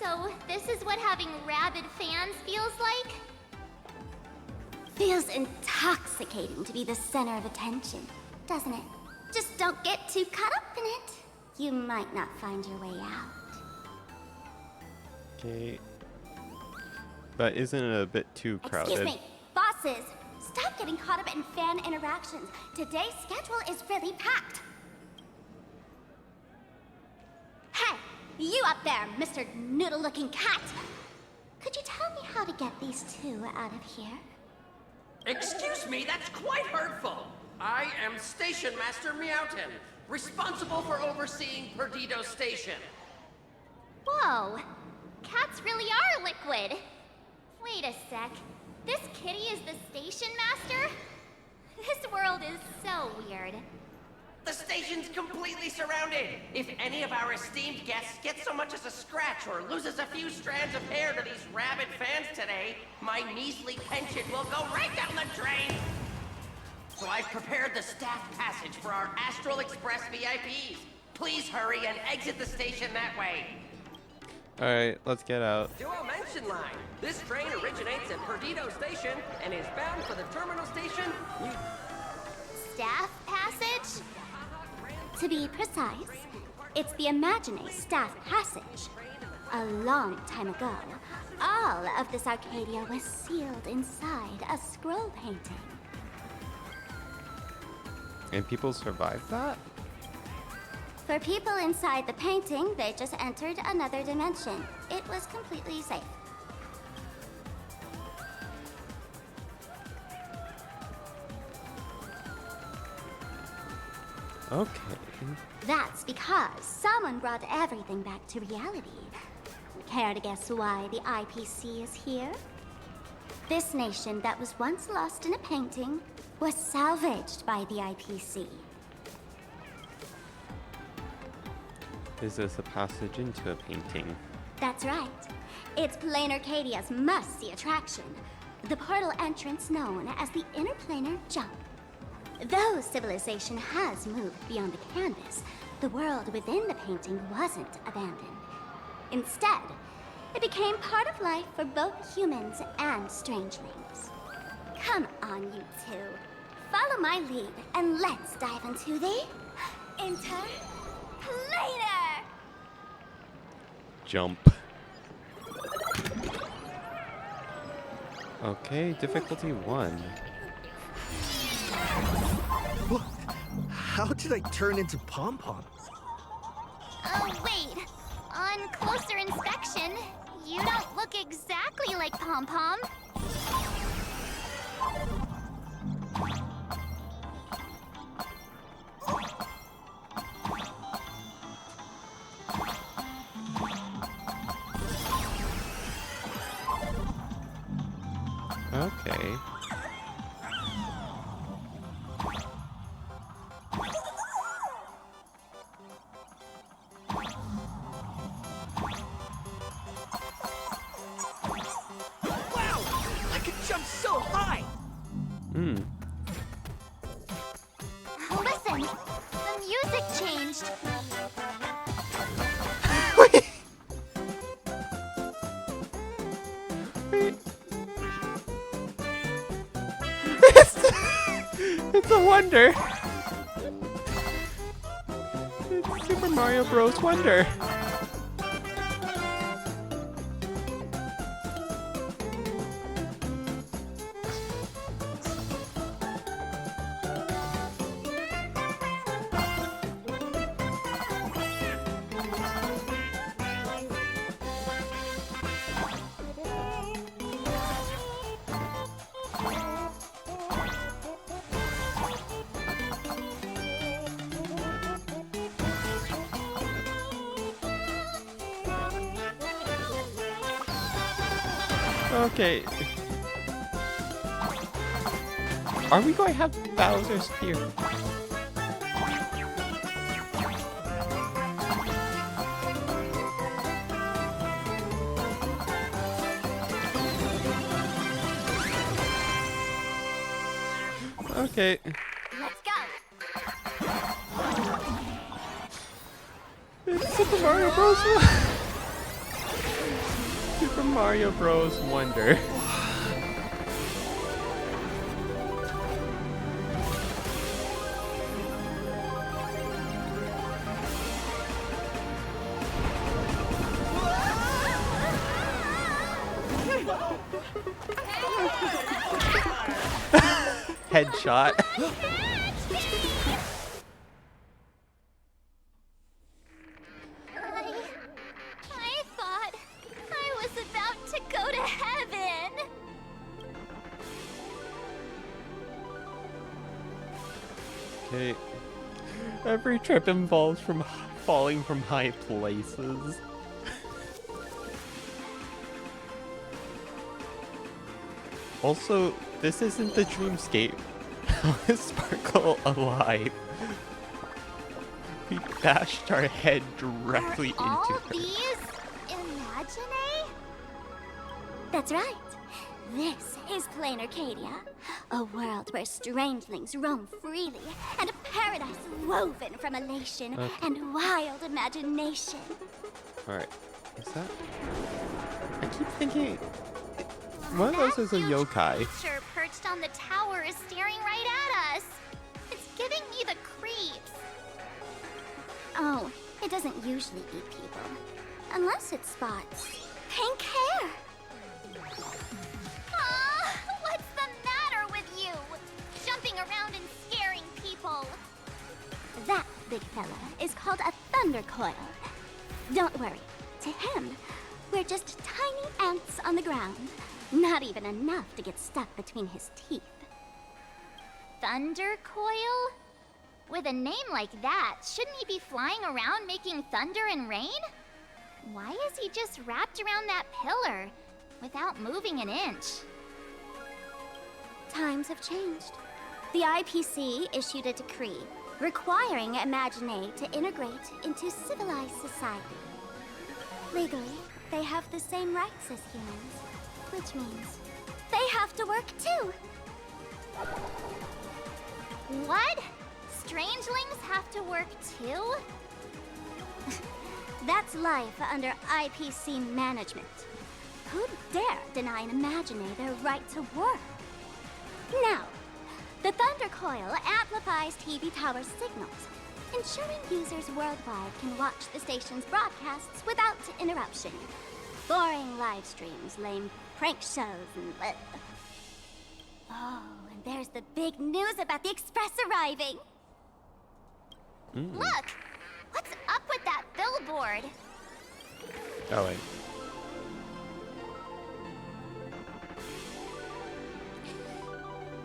Speaker 5: So, this is what having rabid fans feels like? Feels intoxicating to be the center of attention, doesn't it? Just don't get too caught up in it. You might not find your way out.
Speaker 1: Okay. But isn't it a bit too crowded?
Speaker 5: Excuse me, bosses. Stop getting caught up in fan interactions. Today's schedule is really packed. Hey, you up there, Mr. Noodle-looking cat. Could you tell me how to get these two out of here?
Speaker 10: Excuse me, that's quite hurtful. I am Station Master Meowton, responsible for overseeing Perdido Station.
Speaker 5: Whoa, cats really are liquid. Wait a sec. This kitty is the station master? This world is so weird.
Speaker 10: The station's completely surrounded. If any of our esteemed guests gets so much as a scratch or loses a few strands of hair to these rabid fans today, my measly pension will go right down the drain. So I've prepared the staff passage for our Astral Express VIPs. Please hurry and exit the station that way.
Speaker 1: Alright, let's get out.
Speaker 10: Duo Mention Line. This train originates at Perdido Station and is bound for the terminal station.
Speaker 5: Staff passage? To be precise, it's the Imagine Staff Passage. A long time ago, all of this Arcadia was sealed inside a scroll painting.
Speaker 1: And people survived that?
Speaker 5: For people inside the painting, they just entered another dimension. It was completely safe.
Speaker 1: Okay.
Speaker 5: That's because someone brought everything back to reality. Care to guess why the IPC is here? This nation that was once lost in a painting was salvaged by the IPC.
Speaker 1: Is this a passage into a painting?
Speaker 5: That's right. It's Plain Arcadia's must-see attraction. The portal entrance known as the Interplanar Jump. Though civilization has moved beyond the canvas, the world within the painting wasn't abandoned. Instead, it became part of life for both humans and strangelings. Come on, you two. Follow my lead, and let's dive into the Interplanar!
Speaker 1: Jump. Okay, difficulty 1.
Speaker 15: What? How did I turn into Pom Pom?
Speaker 5: Oh, wait. On closer inspection, you don't look exactly like Pom Pom.
Speaker 1: Okay.
Speaker 15: Wow! I can jump so high!
Speaker 5: Listen, the music changed.
Speaker 1: It's a wonder. It's super Super Mario Bros. Wonder. Okay. Are we going to have Bowser's here? Okay.
Speaker 5: Let's go.
Speaker 1: It's Super Mario Bros. Super Mario Bros. Wonder. Headshot.
Speaker 5: I thought I was about to go to heaven.
Speaker 1: Okay. Every trip involves falling from high places. Also, this isn't the dreamscape. How is Sparkle alive? We bashed our head directly into
Speaker 5: All
Speaker 1: her.
Speaker 5: these imagine? That's right. This is plain Arcadia, a world where strangelings roam freely, and a paradise woven from elation and wild imagination.
Speaker 1: Alright, is that? I keep thinking. One of those is a yokai.
Speaker 5: Creature perched on the tower is staring right at us. It's giving me the creeps. Oh, it doesn't usually eat people. Unless it spots pink hair. Ah, what's the matter with you? Jumping around and scaring people. That big fella is called a thunder coil. Don't worry. To him, we're just tiny ants on the ground. Not even enough to get stuck between his teeth. Thunder coil? With a name like that, shouldn't he be flying around making thunder and rain? Why is he just wrapped around that pillar without moving an inch? Times have changed. The IPC issued a decree requiring Imagine to integrate into civilized society. Legally, they have the same rights as humans, which means they have to work too. What? Strangelings have to work too? That's life under IPC management. Who'd dare deny an Imagine their right to work? Now, the Thunder Coil amplifies TV tower signals, ensuring users worldwide can watch the station's broadcasts without interruption. Boring live streams, lame prank shows, and... Oh, and there's the big news about the Express arriving! Look! What's up with that billboard?
Speaker 1: Oh, wait.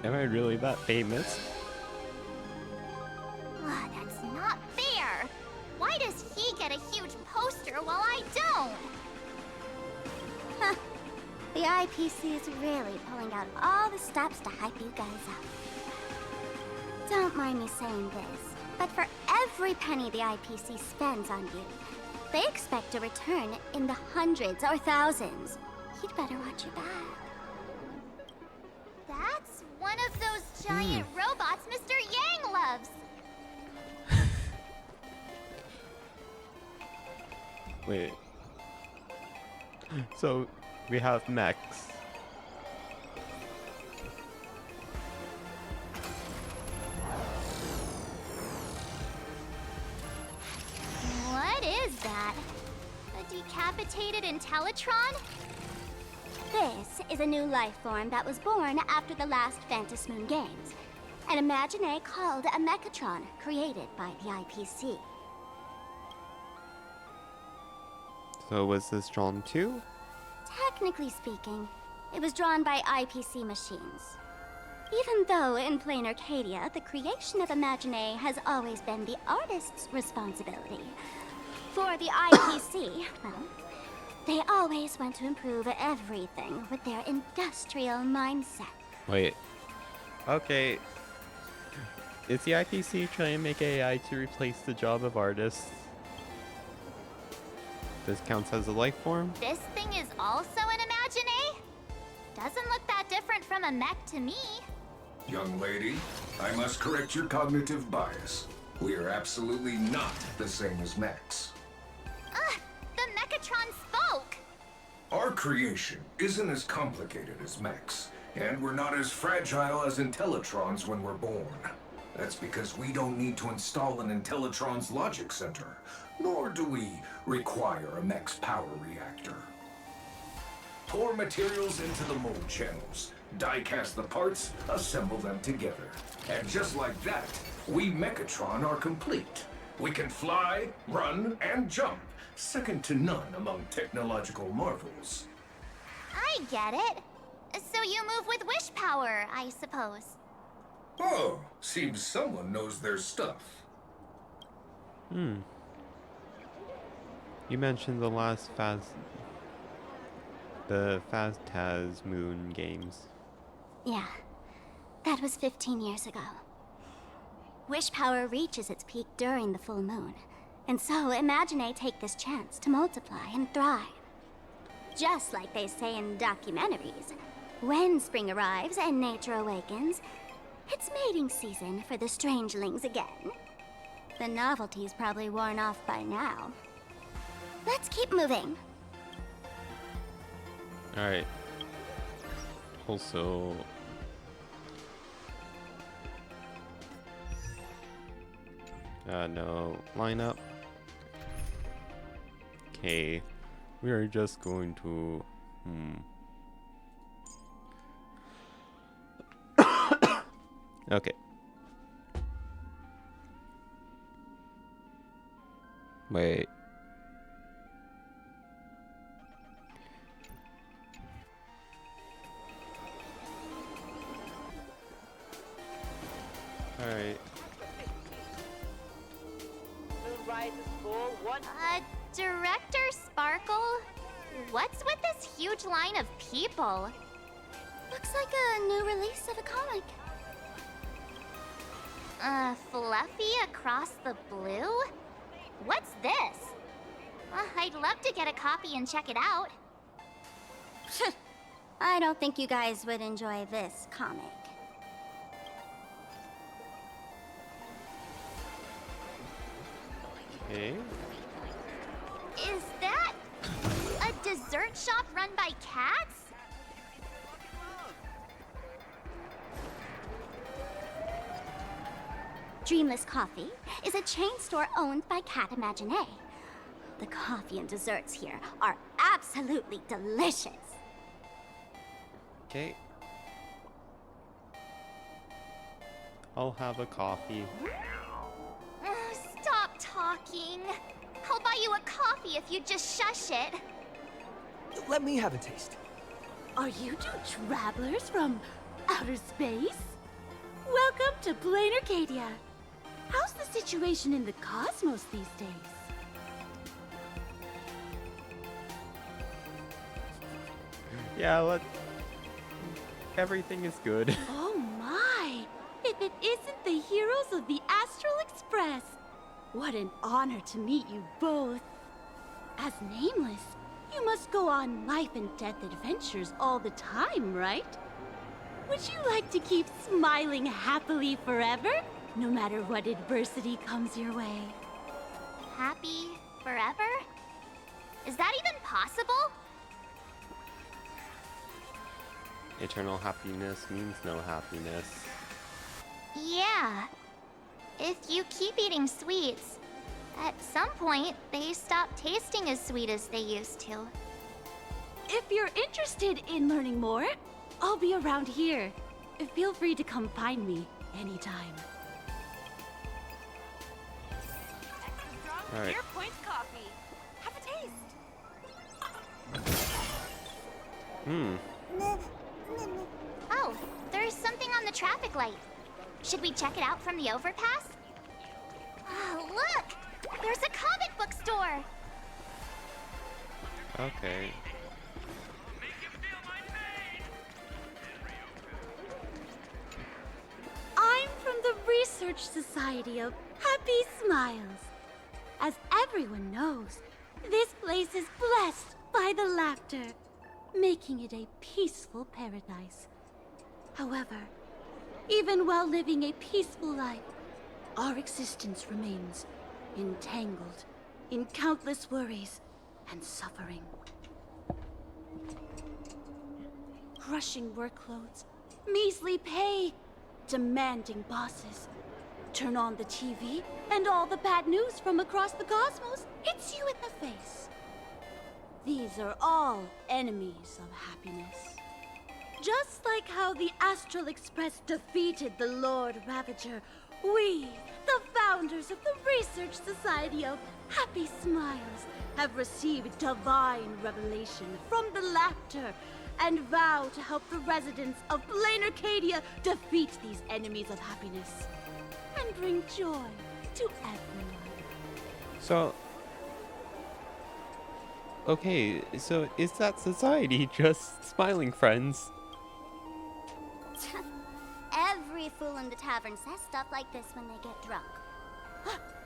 Speaker 1: Am I really that famous?
Speaker 5: Ah, that's not fair! Why does he get a huge poster while I don't? Huh. The IPC is really pulling out all the stops to hype you guys up. Don't mind me saying this, but for every penny the IPC spends on you, they expect a return in the hundreds or thousands. You'd better watch your back. That's one of those giant robots Mr. Yang loves.
Speaker 1: Wait. So, we have mechs.
Speaker 5: decapitated Intellitron? This is a new life form that was born after the last Phantom Moon Games. An Imagine called a Mechatron, created by the IPC.
Speaker 1: So was this drawn too?
Speaker 5: Technically speaking, it was drawn by IPC machines. Even though in plain Arcadia, the creation of Imagine has always been the artist's responsibility. For the IPC, well, they always want to improve everything with their industrial mindset.
Speaker 1: Wait. Okay. Is the IPC trying to make AI to replace the job of artists? This counts as a life form?
Speaker 5: This thing is also an Imagine? Doesn't look that different from a mech to me.
Speaker 12: Young lady, I must correct your cognitive bias. We are absolutely not the same as mechs.
Speaker 5: The Mechatron spoke!
Speaker 12: Our creation isn't as complicated as mechs, and we're not as fragile as Intellitrons when we're born. That's because we don't need to install an Intellitron's logic center, nor do we require a mech's power reactor. Pour materials into the mold channels, die-cast the parts, assemble them together. And just like that, we Mechatron are complete. We can fly, run, and jump, second to none among technological marvels.
Speaker 5: I get it. So you move with wish power, I suppose.
Speaker 12: Oh, seems someone knows their stuff.
Speaker 1: You mentioned the last Phastas Moon games.
Speaker 5: Yeah, that was 15 years ago. Wish power reaches its peak during the full moon, and so Imagine take this chance to multiply and thrive. Just like they say in documentaries, when spring arrives and nature awakens, it's mating season for the strangelings again. The novelty's probably worn off by now. Let's keep moving.
Speaker 1: Alright. Also... no. Line up. Okay. We are just going to... Okay. Wait. Alright.
Speaker 5: Director Sparkle? What's with this huge line of people? Looks like a new release of a comic. Fluffy across the blue? What's this? I'd love to get a copy and check it out. I don't think you guys would enjoy this comic.
Speaker 1: Okay.
Speaker 5: Is that a dessert shop run by cats? Dreamless Coffee is a chain store owned by Cat Imagine. The coffee and desserts here are absolutely delicious.
Speaker 1: Okay. I'll have a coffee.
Speaker 5: Stop talking. I'll buy you a coffee if you just shush it.
Speaker 2: Let me have a taste.
Speaker 16: Are you two travelers from outer space? Welcome to Plain Arcadia. How's the situation in the cosmos these days?
Speaker 1: Yeah, everything is good.
Speaker 16: Oh my! If it isn't the heroes of the Astral Express! What an honor to meet you both. As Nameless, you must go on life and death adventures all the time, right? Would you like to keep smiling happily forever, no matter what adversity comes your way?
Speaker 5: Happy forever? Is that even possible?
Speaker 1: Eternal happiness means no happiness.
Speaker 5: Yeah. If you keep eating sweets, At some point, they stopped tasting as sweet as they used to.
Speaker 16: If you're interested in learning more, I'll be around here. Feel free to come find me anytime.
Speaker 1: All right.
Speaker 13: Your point coffee. Have a taste.
Speaker 5: Oh, there's something on the traffic light. Should we check it out from the overpass? Oh, look! There's a comic book store!
Speaker 1: Okay.
Speaker 16: I'm from the Research Society of Happy Smiles. As everyone knows, this place is blessed by the laughter, making it a peaceful paradise. However, even while living a peaceful life, our existence remains entangled in countless worries and suffering. Crushing workloads, measly pay, demanding bosses. Turn on the TV, and all the bad news from across the cosmos hits you in the face. These are all enemies of happiness. Just like how the Astral Express defeated the Lord Ravager, we, the founders of the Research Society of Happy Smiles, have received divine revelation from the laughter and vow to help the residents of Plain Arcadia defeat these enemies of happiness and bring joy to everyone.
Speaker 1: So, okay, so is that society just smiling friends?
Speaker 5: Every fool in the tavern says stuff like this when they get drunk.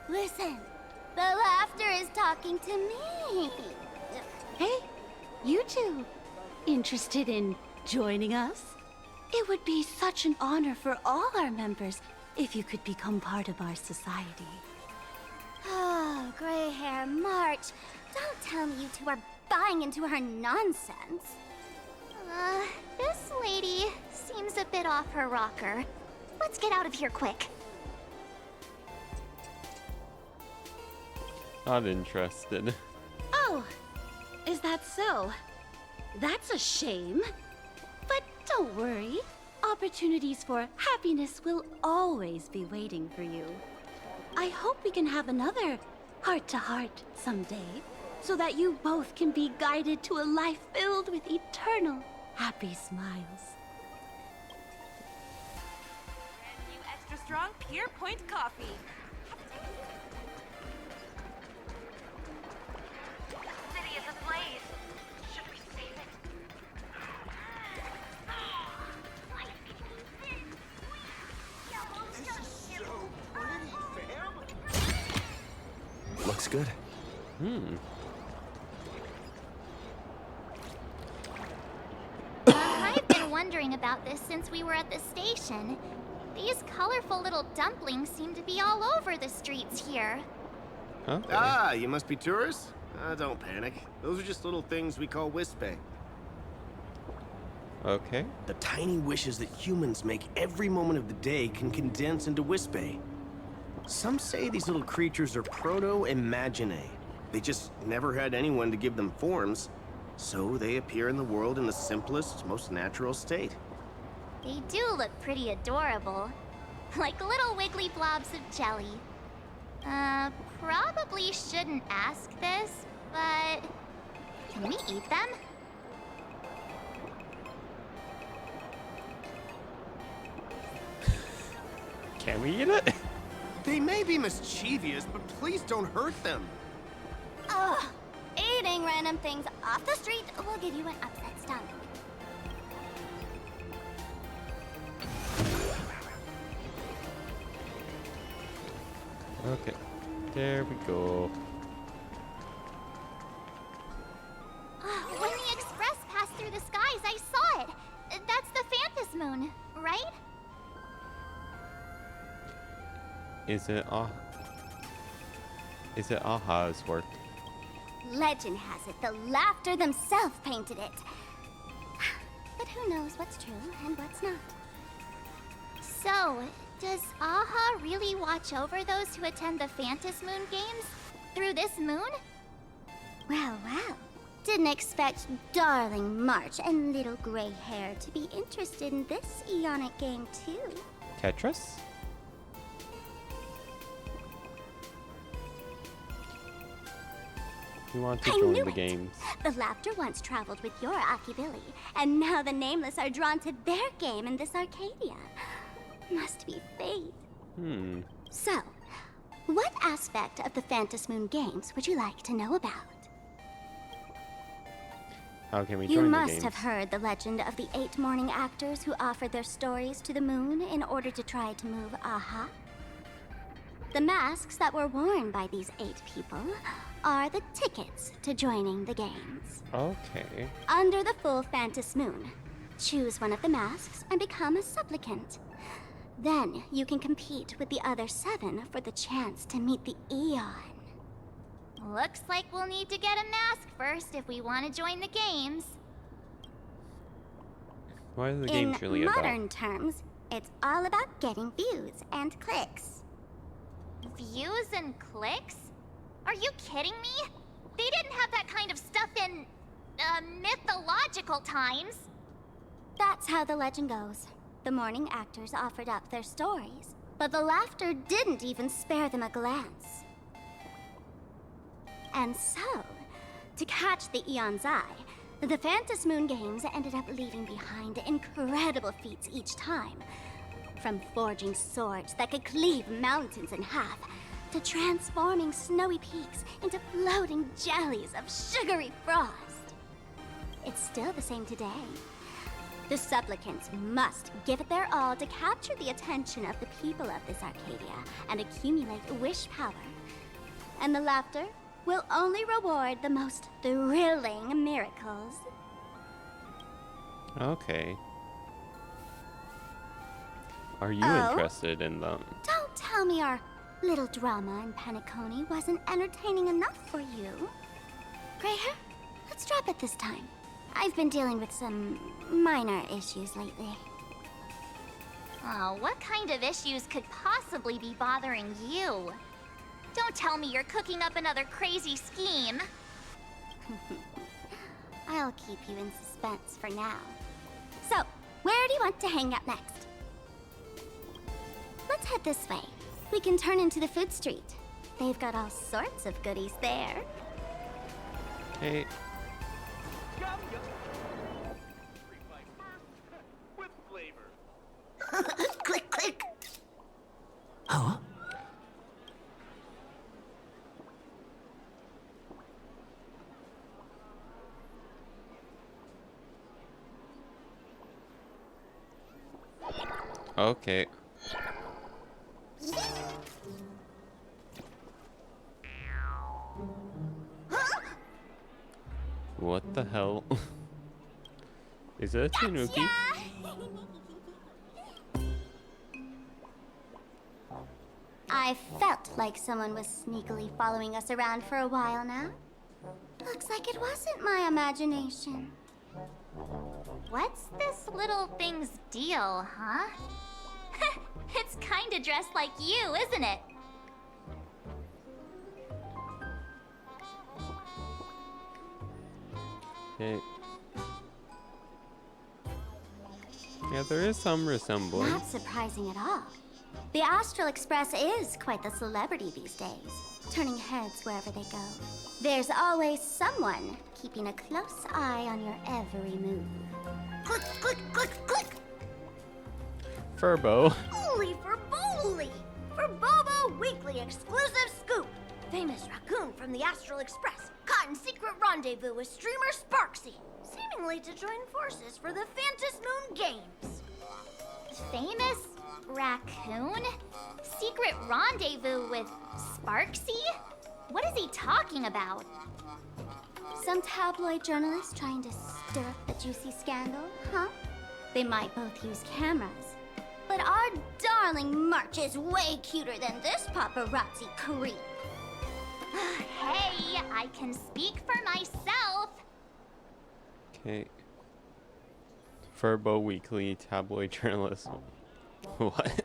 Speaker 5: Listen, the laughter is talking to me.
Speaker 16: Hey, you two, interested in joining us? It would be such an honor for all our members if you could become part of our society.
Speaker 5: Oh, gray hair March, don't tell me you two are buying into her nonsense. This lady seems a bit off her rocker. Let's get out of here quick.
Speaker 1: Not interested.
Speaker 16: Oh, is that so? That's a shame. But don't worry. Opportunities for happiness will always be waiting for you. I hope we can have another heart-to-heart someday, so that you both can be guided to a life filled with eternal happy smiles.
Speaker 13: And new extra strong Pure Point coffee. City is ablaze. Should we save it?
Speaker 2: Looks good.
Speaker 5: I've been wondering about this since we were at the station. These colorful little dumplings seem to be all over the streets here.
Speaker 1: Okay.
Speaker 17: Ah, you must be tourists? Don't panic. Those are just little things we call wispe.
Speaker 1: Okay.
Speaker 17: The tiny wishes that humans make every moment of the day can condense into wispe. Some say these little creatures are proto-imaginae. They just never had anyone to give them forms, so they appear in the world in the simplest, most natural state.
Speaker 5: They do look pretty adorable. Like little wiggly blobs of jelly. Probably shouldn't ask this, but can we eat them?
Speaker 1: Can we eat it?
Speaker 17: They may be mischievous, but please don't hurt them.
Speaker 5: Ugh. Eating random things off the street will give you an upset stomach.
Speaker 1: Okay. There we go.
Speaker 5: When the express passed through the skies, I saw it. That's the Phanthus moon, right?
Speaker 1: Is it Aha's work?
Speaker 5: Legend has it the laughter themselves painted it. But who knows what's true and what's not. So, Does Aha really watch over those who attend the Phantas Moon Games? Through this moon? Well, well. Didn't expect darling March and little gray hair to be interested in this Eonic game too.
Speaker 1: Tetris? You want to
Speaker 5: I
Speaker 1: join
Speaker 5: knew
Speaker 1: the
Speaker 5: it.
Speaker 1: games.
Speaker 5: The Laughter once traveled with your Akibili, and now the Nameless are drawn to their game in this Arcadia. Must be fate. So, what aspect of the Phantas Moon Games would you like to know about?
Speaker 1: How can we
Speaker 5: You
Speaker 1: join the
Speaker 5: must
Speaker 1: games?
Speaker 5: have heard the legend of the 8 morning actors who offered their stories to the moon in order to try to move Aha. The masks that were worn by these 8 people are the tickets to joining the games.
Speaker 1: Okay.
Speaker 5: Under the full Phantas Moon, choose one of the masks and become a supplicant. Then you can compete with the other 7 for the chance to meet the Eon. Looks like we'll need to get a mask first if we want to join the games.
Speaker 1: What are the games really
Speaker 5: In
Speaker 1: about?
Speaker 5: modern terms, it's all about getting views and clicks. Views and clicks? Are you kidding me? They didn't have that kind of stuff in mythological times. That's how the legend goes. The morning actors offered up their stories, but the Laughter didn't even spare them a glance. And so, to catch the Eon's eye, the Phantas Moon Games ended up leaving behind incredible feats each time. From forging swords that could cleave mountains in half, to transforming snowy peaks into floating jellies of sugary frost. It's still the same today. The supplicants must give it their all to capture the attention of the people of this Arcadia and accumulate wish power. And the Laughter will only reward the most thrilling miracles.
Speaker 1: Okay. Are you
Speaker 5: Oh?
Speaker 1: interested in them?
Speaker 5: Don't tell me our little drama in Penacony wasn't entertaining enough for you. Gray hair, let's drop it this time. I've been dealing with some minor issues lately. Oh, what kind of issues could possibly be bothering you? Don't tell me you're cooking up another crazy scheme. I'll keep you in suspense for now. So, where do you want to hang out next? Let's head this way. We can turn into the food street. They've got all sorts of goodies there.
Speaker 1: Hey.
Speaker 5: Click, click.
Speaker 2: Huh?
Speaker 1: Okay. What the hell? Is it a Tanuki?
Speaker 5: I felt like someone was sneakily following us around for a while now. Looks like it wasn't my imagination. What's this little thing's deal, huh? It's kinda dressed like you, isn't it?
Speaker 1: Okay. Yeah, there is some resemblance.
Speaker 5: Not surprising at all. The Astral Express is quite the celebrity these days, turning heads wherever they go. There's always someone keeping a close eye on your every move. Click, click, click, click!
Speaker 1: Furbo.
Speaker 13: Holy for Bowley! For Bobo Weekly exclusive scoop! Famous raccoon from the Astral Express caught in secret rendezvous with streamer Sparksy, seemingly to join forces for the Phantas Moon Games.
Speaker 5: Famous raccoon? Secret rendezvous with Sparksy? What is he talking about? Some tabloid journalist trying to stir up the juicy scandal, huh? They might both use cameras. But our darling March is way cuter than this paparazzi creep. Hey, I can speak for myself.
Speaker 1: Okay. Furbo Weekly tabloid journalist. What?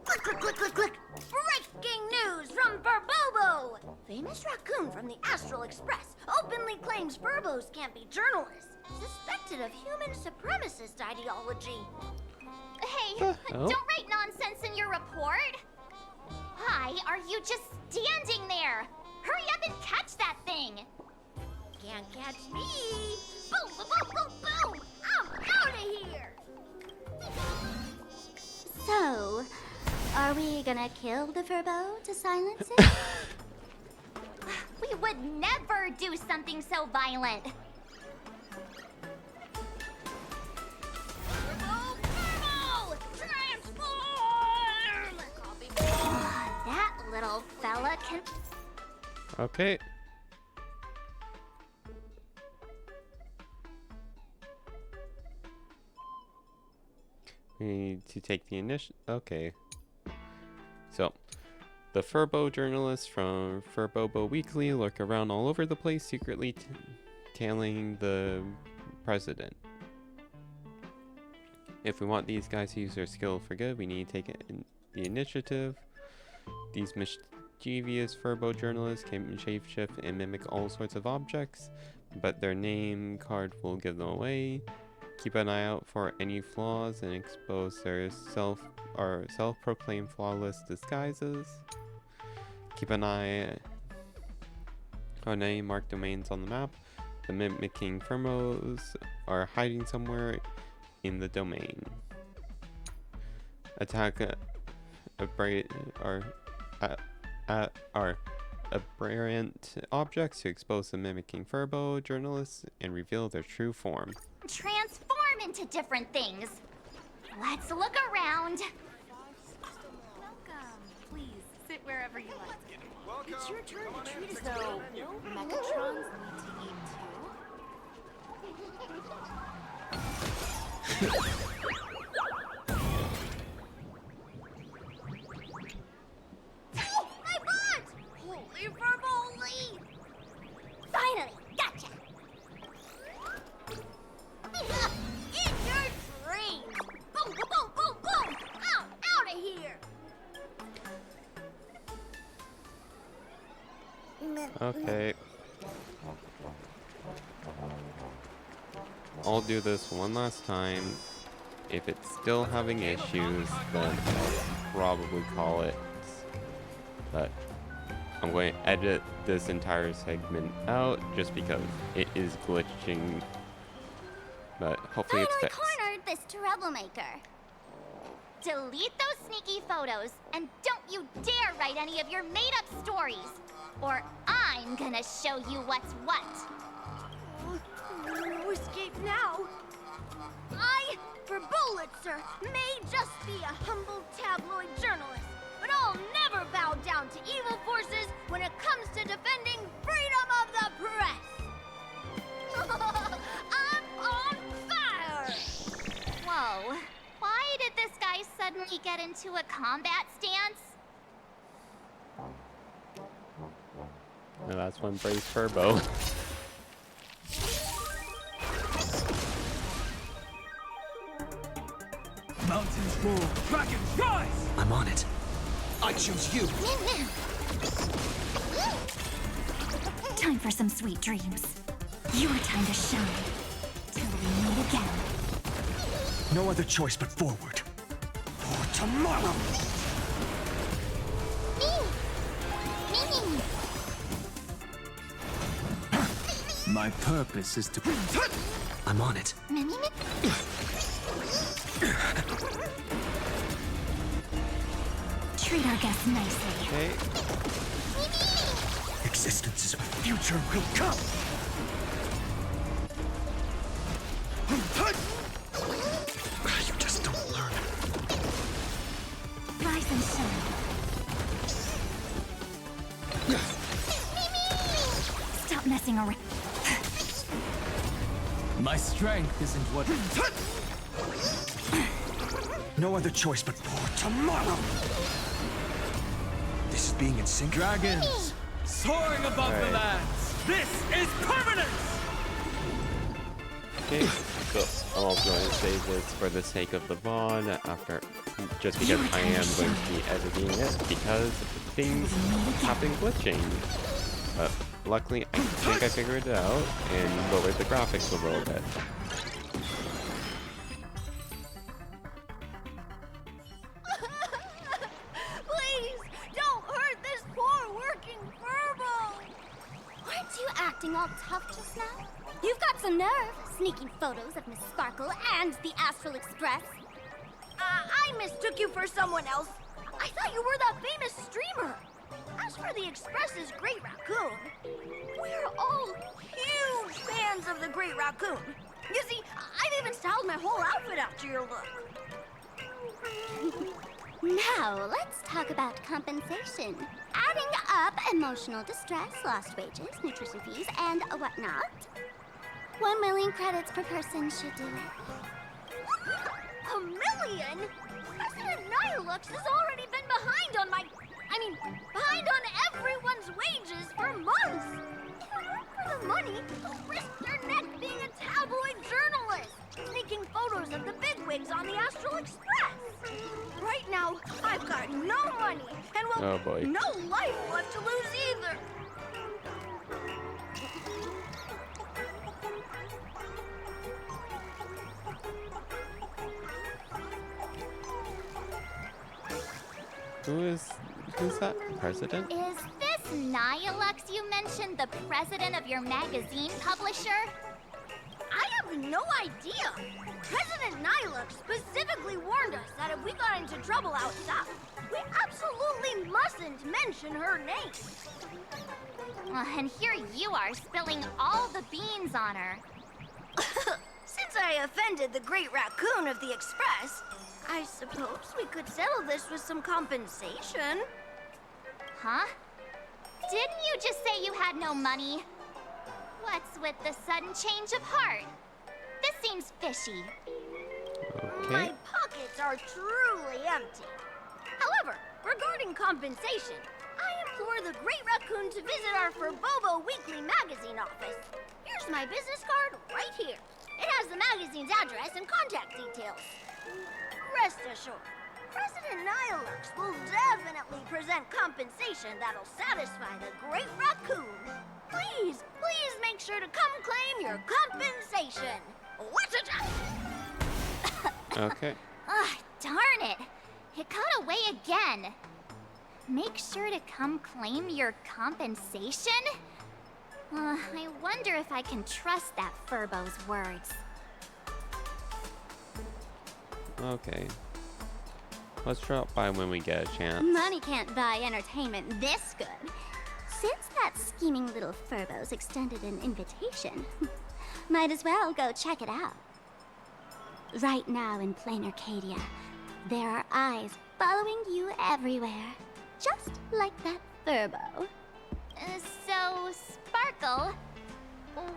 Speaker 13: Click, click, click, click, click! Breaking news from Furbobo! Famous raccoon from the Astral Express openly claims Furbos can't be journalists, suspected of human supremacist ideology.
Speaker 5: Hey,
Speaker 1: hell?
Speaker 5: don't write nonsense in your report. Why are you just standing there? Hurry up and catch that thing.
Speaker 13: Can't catch me! Boom, boom, boom, boom, boom! I'm out of here!
Speaker 5: So, are we gonna kill the Furbo to silence it? We would never do something so violent.
Speaker 13: Furbo! Transform!
Speaker 5: That little fella can...
Speaker 1: Okay. We need to take the initiative. Okay. So, the Furbo journalists from Furbobo Weekly lurk around all over the place, secretly tailing the president. If we want these guys to use their skill for good, we need to take the initiative. These mischievous Furbo journalists can shapeshift and mimic all sorts of objects, but their name card will give them away. Keep an eye out for any flaws and expose their self-proclaimed flawless disguises. Keep an eye on any marked domains on the map. The mimicking Furmos are hiding somewhere in the domain. Attack aberrant objects to expose the mimicking Furbo journalists and reveal their true form.
Speaker 5: transform into different things. Let's look around.
Speaker 14: Welcome. Please, sit wherever you like. It's your turn to treat us so Mechatrons need to eat too.
Speaker 13: My butt! Holy Furboly! Finally, gotcha! In your dreams! Boom, boom, boom, boom, boom! I'm out of here!
Speaker 1: Okay. I'll do this one last time. If it's still having issues, then I'll probably call it. But I'm going to edit this entire segment out just because it is glitching. But hopefully it's fixed.
Speaker 5: Cornered this troublemaker. Delete those sneaky photos and don't you dare write any of your made-up stories, or I'm gonna show you what's what.
Speaker 13: No escape now. I, Furbolitzer, may just be a humble tabloid journalist, but I'll never bow down to evil forces when it comes to defending freedom of the press. I'm on fire!
Speaker 5: Whoa. Why did this guy suddenly get into a combat stance?
Speaker 1: And that's when Brave Furbo.
Speaker 18: Mountains roar, dragons rise!
Speaker 2: I'm on it. I choose you.
Speaker 5: Time for some sweet dreams. Your time to shine. Till we meet again.
Speaker 15: No other choice but forward. For tomorrow!
Speaker 18: My purpose is to...
Speaker 2: I'm on it.
Speaker 5: Treat our guests nicely.
Speaker 1: Okay.
Speaker 15: Existence's future will come! You just don't learn.
Speaker 5: Rise and shine. Stop messing around.
Speaker 18: My strength isn't what...
Speaker 15: No other choice but for tomorrow! This is being in sync.
Speaker 18: Dragons, soaring above the lands. This is permanence!
Speaker 1: Okay, go. I'm also going to say this for the sake of the VOD just because I am going to be editing it because things have been glitching. But luckily, I think I figured it out and lowered the graphics a little bit.
Speaker 13: Please, don't hurt this poor working furbo!
Speaker 5: Aren't you acting all tough just now? You've got some nerve, sneaking photos of Miss Sparkle and the Astral Express.
Speaker 13: I mistook you for someone else. I thought you were that famous streamer. As for the Express's Great Raccoon, we're all huge fans of the Great Raccoon. You see, I've even styled my whole outfit after your look.
Speaker 5: Now, let's talk about compensation. Adding up emotional distress, lost wages, nutrition fees, and whatnot. 1 million credits per person should do it.
Speaker 13: 1 million? President Nihilux has already been behind on behind on everyone's wages for months. If it weren't for the money, they'll risk their neck being a tabloid journalist, sneaking photos of the bigwigs on the Astral Express. Right now, I've got no money, and
Speaker 1: Oh boy.
Speaker 13: no life left to lose either.
Speaker 1: Who's that president?
Speaker 5: Is this Nihilux you mentioned the president of your magazine publisher?
Speaker 13: I have no idea. President Nihilux specifically warned us that if we got into trouble outside, we absolutely mustn't mention her name.
Speaker 5: And here you are spilling all the beans on her.
Speaker 13: Since I offended the Great Raccoon of the Express, I suppose we could settle this with some compensation.
Speaker 5: Huh? Didn't you just say you had no money? What's with the sudden change of heart? This seems fishy.
Speaker 1: Okay.
Speaker 13: My pockets are truly empty. However, regarding compensation, I implore the Great Raccoon to visit our Furbobo Weekly magazine office. Here's my business card right here. It has the magazine's address and contact details. Rest assured, President Nihilux will definitely present compensation that'll satisfy the Great Raccoon. Please make sure to come claim your compensation. What's it?
Speaker 1: Okay.
Speaker 5: Ah, darn it. It got away again. Make sure to come claim your compensation? I wonder if I can trust that Furbo's words.
Speaker 1: Okay. Let's drop by when we get a chance.
Speaker 5: Money can't buy entertainment this good. Since that scheming little Furbo's extended an invitation, might as well go check it out. Right now in plain Arcadia, there are eyes following you everywhere. Just like that Furbo. So, Sparkle,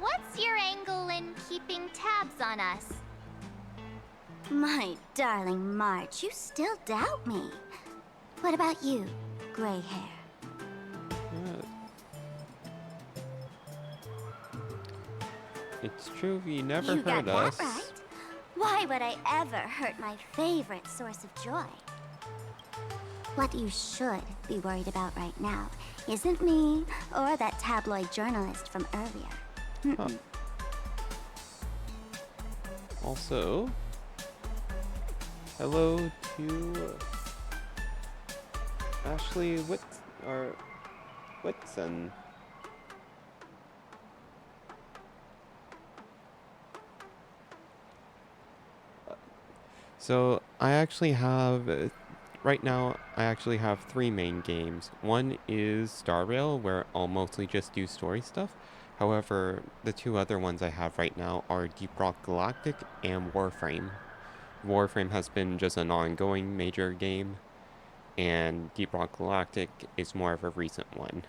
Speaker 5: what's your angle in keeping tabs on us? My darling March, you still doubt me. What about you, gray hair?
Speaker 1: It's true you never
Speaker 5: You
Speaker 1: heard
Speaker 5: got
Speaker 1: us.
Speaker 5: that right. Why would I ever hurt my favorite source of joy? What you should be worried about right now isn't me or that tabloid journalist from earlier.
Speaker 1: Huh. Also, hello to Ashley Whitson. So I actually have, right now, I actually have 3 main games. One is Star Rail, where I'll mostly just do story stuff. However, the 2 other ones I have right now are Deep Rock Galactic and Warframe. Warframe has been just an ongoing major game, and Deep Rock Galactic is more of a recent one.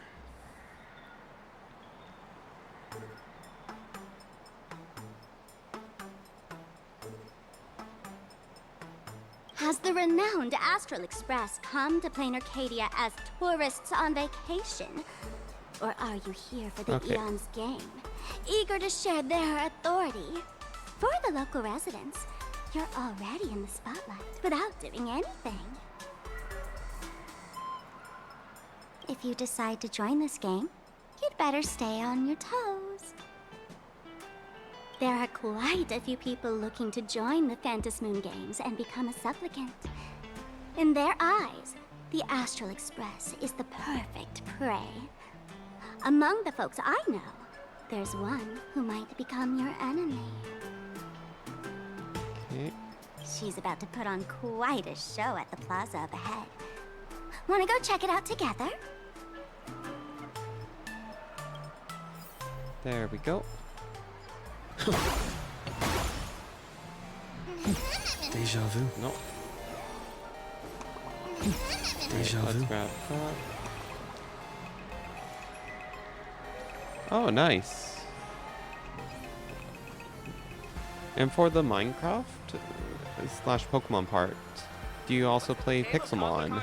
Speaker 5: Has the renowned Astral Express come to plain Arcadia as tourists on vacation? Or are you here for the
Speaker 1: Okay.
Speaker 5: Eon's game, eager to share their authority?
Speaker 13: For the local residents, you're already in the spotlight without doing anything. If you decide to join this gang, you'd better stay on your toes. There are quite a few people looking to join the Phantom Moon Games and become a supplicant. In their eyes, the Astral Express is the perfect prey. Among the folks I know, there's one who might become your enemy.
Speaker 1: Okay.
Speaker 13: She's about to put on quite a show at the plaza up ahead. Wanna go check it out together?
Speaker 1: There we go.
Speaker 2: Deja vu.
Speaker 1: No.
Speaker 2: Deja
Speaker 1: Let's
Speaker 2: vu.
Speaker 1: grab that. Oh, nice. And for the Minecraft slash Pokemon part, do you also play Pixelmon?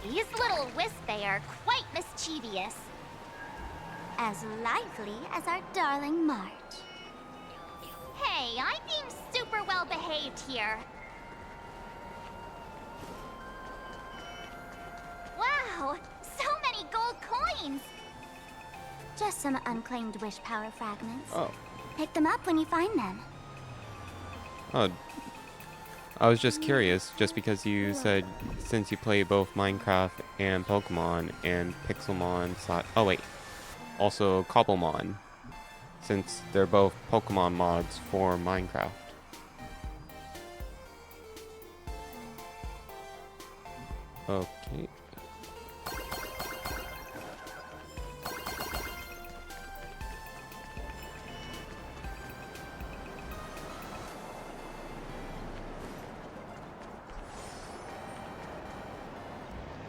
Speaker 5: These little Wispy are quite mischievous.
Speaker 13: As lively as our darling March.
Speaker 5: Hey, I'm being super well behaved here. Wow, so many gold coins!
Speaker 13: Just some unclaimed wish power fragments.
Speaker 1: Oh.
Speaker 13: Pick them up when you find them.
Speaker 1: Oh. I was just curious, just because you said since you play both Minecraft and Pokemon and Pixelmon oh wait, also Cobblemon, since they're both Pokemon mods for Minecraft. Okay.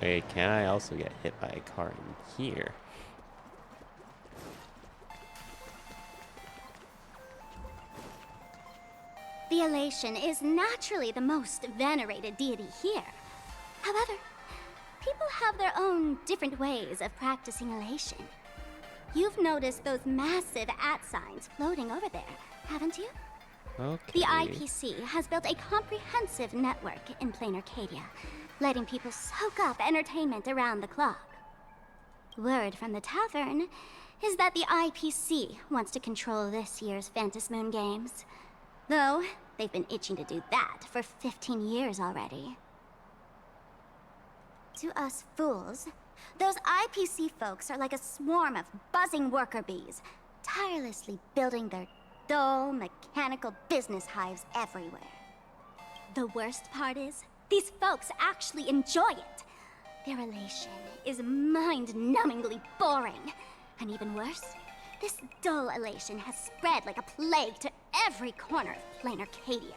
Speaker 1: Wait, can I also get hit by a car in here?
Speaker 13: The elation is naturally the most venerated deity here. However, people have their own different ways of practicing elation. You've noticed those massive @signs floating over there, haven't you?
Speaker 1: Okay.
Speaker 13: The IPC has built a comprehensive network in plain Arcadia, letting people soak up entertainment around the clock. Word from the tavern is that the IPC wants to control this year's Phantom Moon Games. Though, they've been itching to do that for 15 years already. To us fools, those IPC folks are like a swarm of buzzing worker bees, tirelessly building their dull, mechanical business hives everywhere. The worst part is, these folks actually enjoy it. Their elation is mind-numbingly boring. And even worse, this dull elation has spread like a plague to every corner of plain Arcadia.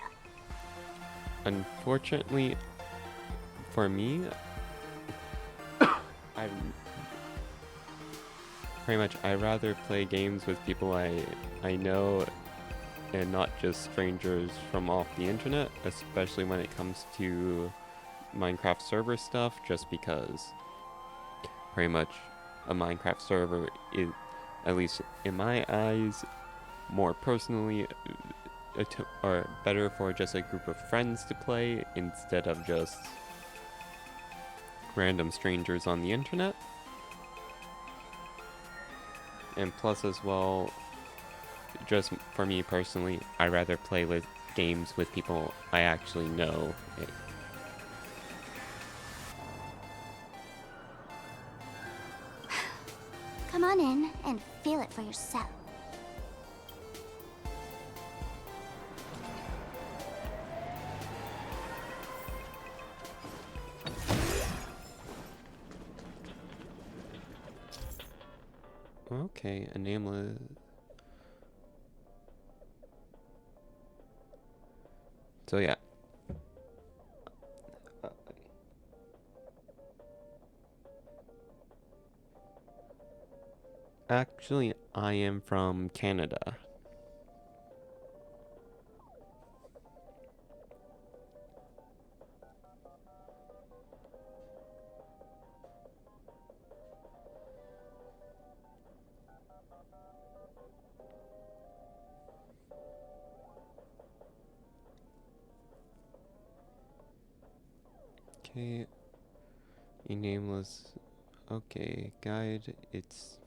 Speaker 1: Unfortunately, for me, I'd rather play games with people I know and not just strangers from off the internet, especially when it comes to Minecraft server stuff, just because pretty much a Minecraft server is, at least in my eyes, more personally or better for just a group of friends to play instead of just random strangers on the internet. And plus as well, just for me personally, I rather play with games with people I actually know.
Speaker 13: Come on in and feel it for yourself.
Speaker 1: Okay, a nameless. So yeah. Actually, I am from Canada. Okay. A nameless. Okay, guide. It's.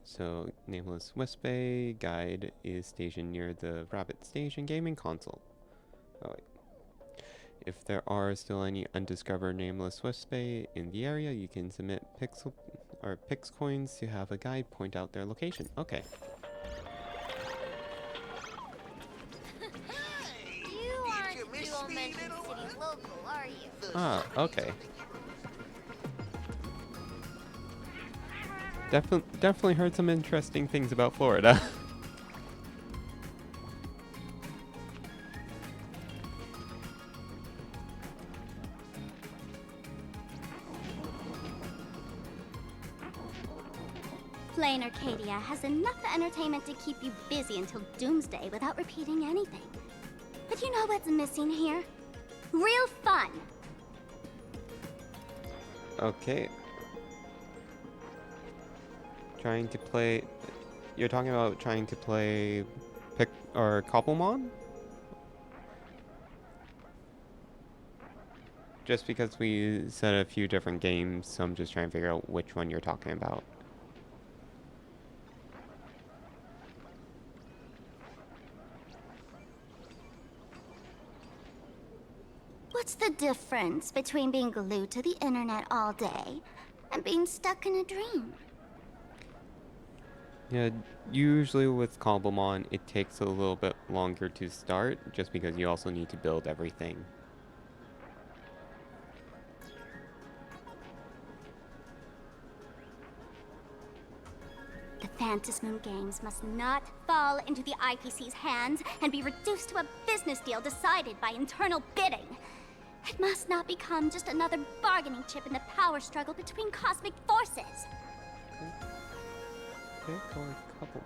Speaker 1: So, nameless West Bay. Guide is stationed near the Rabbit Station gaming console. Oh, wait. If there are still any undiscovered nameless West Bay in the area, you can submit Pix coins to have a guide point out their location. Okay.
Speaker 13: You aren't Dual Mention City local, are you?
Speaker 1: Ah, okay. Definitely heard some interesting things about Florida.
Speaker 5: Plain Arcadia has enough entertainment to keep you busy until doomsday without repeating anything. But you know what's missing here? Real fun!
Speaker 1: Okay. Trying to play... You're talking about trying to play Cobblemon? Just because we said a few different games, so I'm just trying to figure out which one you're talking about.
Speaker 5: What's the difference between being glued to the internet all day and being stuck in a dream?
Speaker 1: Yeah, usually with Cobblemon, it takes a little bit longer to start, just because you also need to build everything.
Speaker 5: The Phantasmoon games must not fall into the IPC's hands and be reduced to a business deal decided by internal bidding. It must not become just another bargaining chip in the power struggle between cosmic forces.
Speaker 1: Okay, for a couple.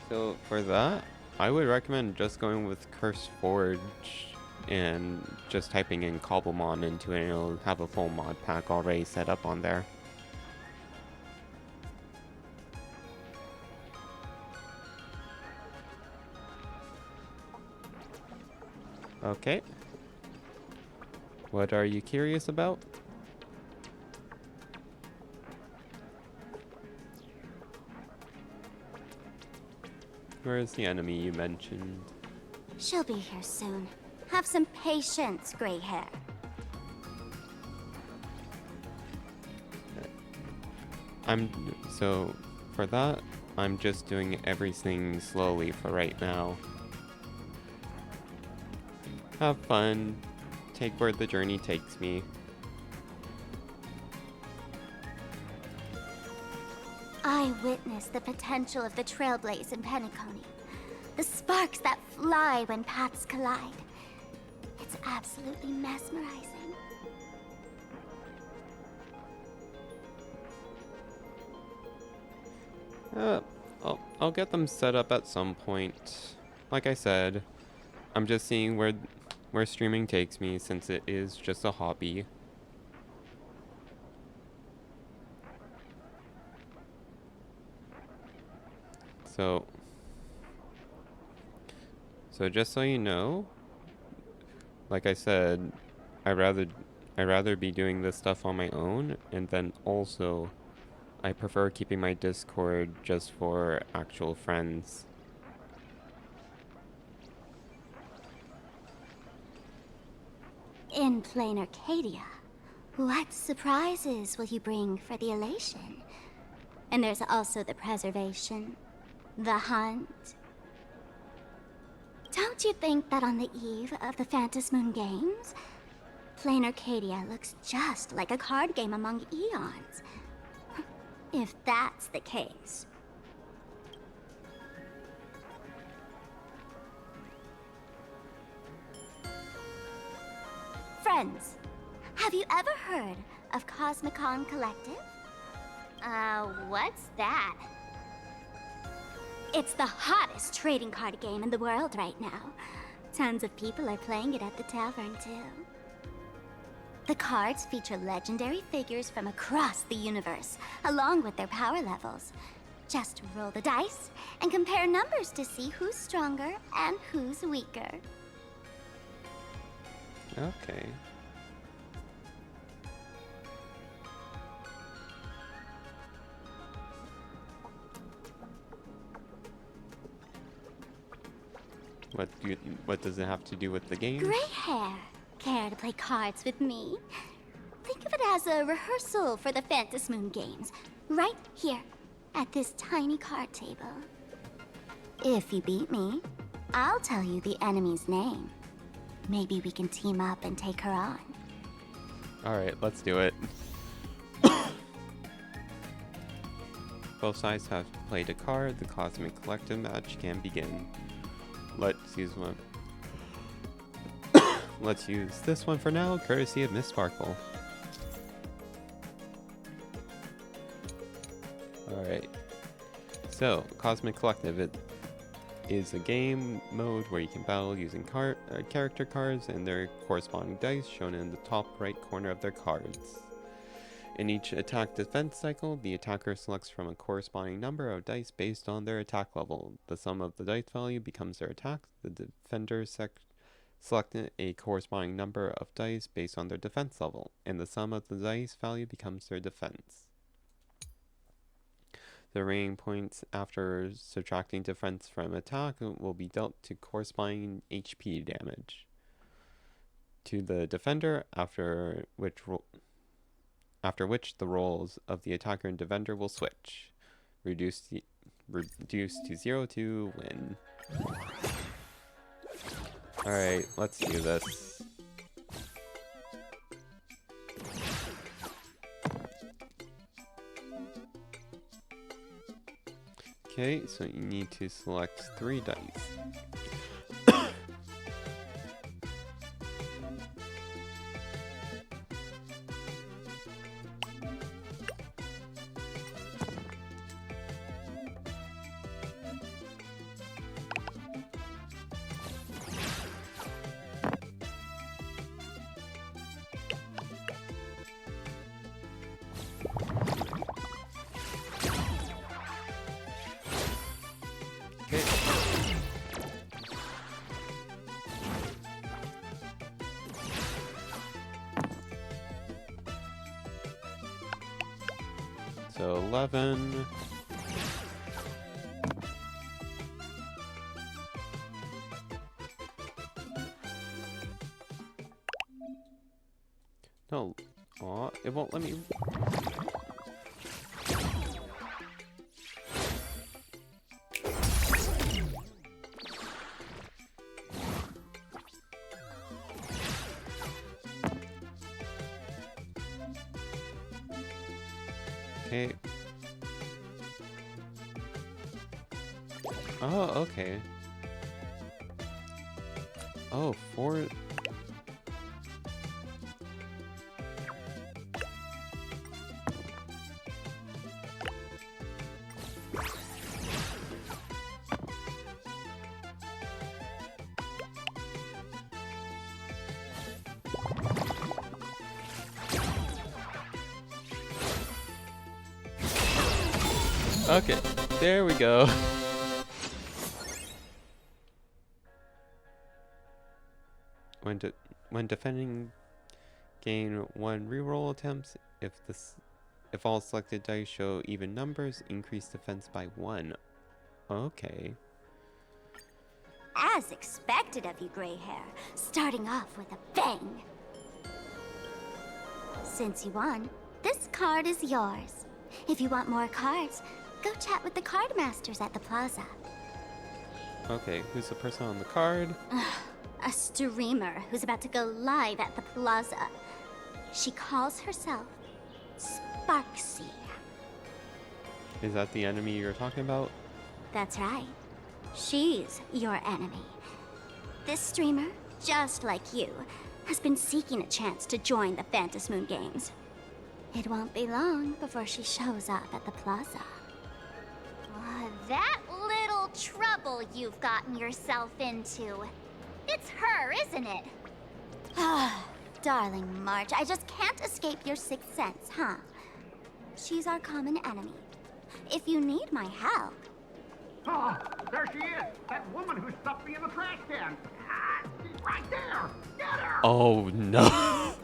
Speaker 1: So for that, I would recommend just going with Curse Forge and just typing in Cobblemon into it, and it'll have a full mod pack already set up on there. Okay. What are you curious about? Where is the enemy you mentioned?
Speaker 5: She'll be here soon. Have some patience, gray hair.
Speaker 1: So for that, I'm just doing everything slowly for right now. Have fun. Take where the journey takes me.
Speaker 5: I witnessed the potential of the Trailblaze in Penacony. The sparks that fly when paths collide. It's absolutely mesmerizing.
Speaker 1: I'll get them set up at some point. Like I said, I'm just seeing where streaming takes me, since it is just a hobby. So just so you know, like I said, I'd rather be doing this stuff on my own, and then also I prefer keeping my Discord just for actual friends.
Speaker 5: In plain Arcadia, what surprises will you bring for the elation? And there's also the preservation, the hunt. Don't you think that on the eve of the Phantasmoon Games, plain Arcadia looks just like a card game among eons? If that's the case. Friends, have you ever heard of Cosmicon Collective?
Speaker 13: What's that?
Speaker 5: It's the hottest trading card game in the world right now. Tons of people are playing it at the tavern, too. The cards feature legendary figures from across the universe, along with their power levels. Just roll the dice and compare numbers to see who's stronger and who's weaker.
Speaker 1: Okay. What does it have to do with the game?
Speaker 5: Gray hair. Care to play cards with me? Think of it as a rehearsal for the Phantom Moon games. Right here, at this tiny card table. If you beat me, I'll tell you the enemy's name. Maybe we can team up and take her on.
Speaker 1: Alright, let's do it. Both sides have played a card. The Cosmic Collective match can begin. Let's use one. Let's use this one for now, courtesy of Miss Sparkle. Alright. So, Cosmic Collective, it is a game mode where you can battle using character cards and their corresponding dice shown in the top right corner of their cards. In each attack defense cycle, the attacker selects from a corresponding number of dice based on their attack level. The sum of the dice value becomes their attack. The defender selected a corresponding number of dice based on their defense level, and the sum of the dice value becomes their defense. The remaining points after subtracting defense from attack will be dealt to corresponding HP damage to the defender, after which the roles of the attacker and defender will switch. Reduce to 0 to win. Alright, let's do this. Okay, so you need to select 3 dice. So 11. No. Aw, it won't let me. Okay. Oh, okay. Oh, 4. Okay, there we go. When defending, gain 1 reroll attempts. If all selected dice show even numbers, increase defense by 1. Okay.
Speaker 5: As expected of you, Gray Hair, starting off with a bang. Since you won, this card is yours. If you want more cards, go chat with the card masters at the plaza.
Speaker 1: Okay, who's the person on the card?
Speaker 5: A streamer who's about to go live at the plaza. She calls herself Sparksy.
Speaker 1: Is that the enemy you're talking about?
Speaker 5: That's right. She's your enemy. This streamer, just like you, has been seeking a chance to join the Phantom Moon games. It won't be long before she shows up at the plaza.
Speaker 13: That little trouble you've gotten yourself into. It's her, isn't it?
Speaker 5: Ah, darling March, I just can't escape your sixth sense, huh? She's our common enemy.
Speaker 13: if you need my help.
Speaker 19: Oh, there she is! That woman who stuffed me in the trash can! Ah, she's right there! Get her!
Speaker 1: Oh no.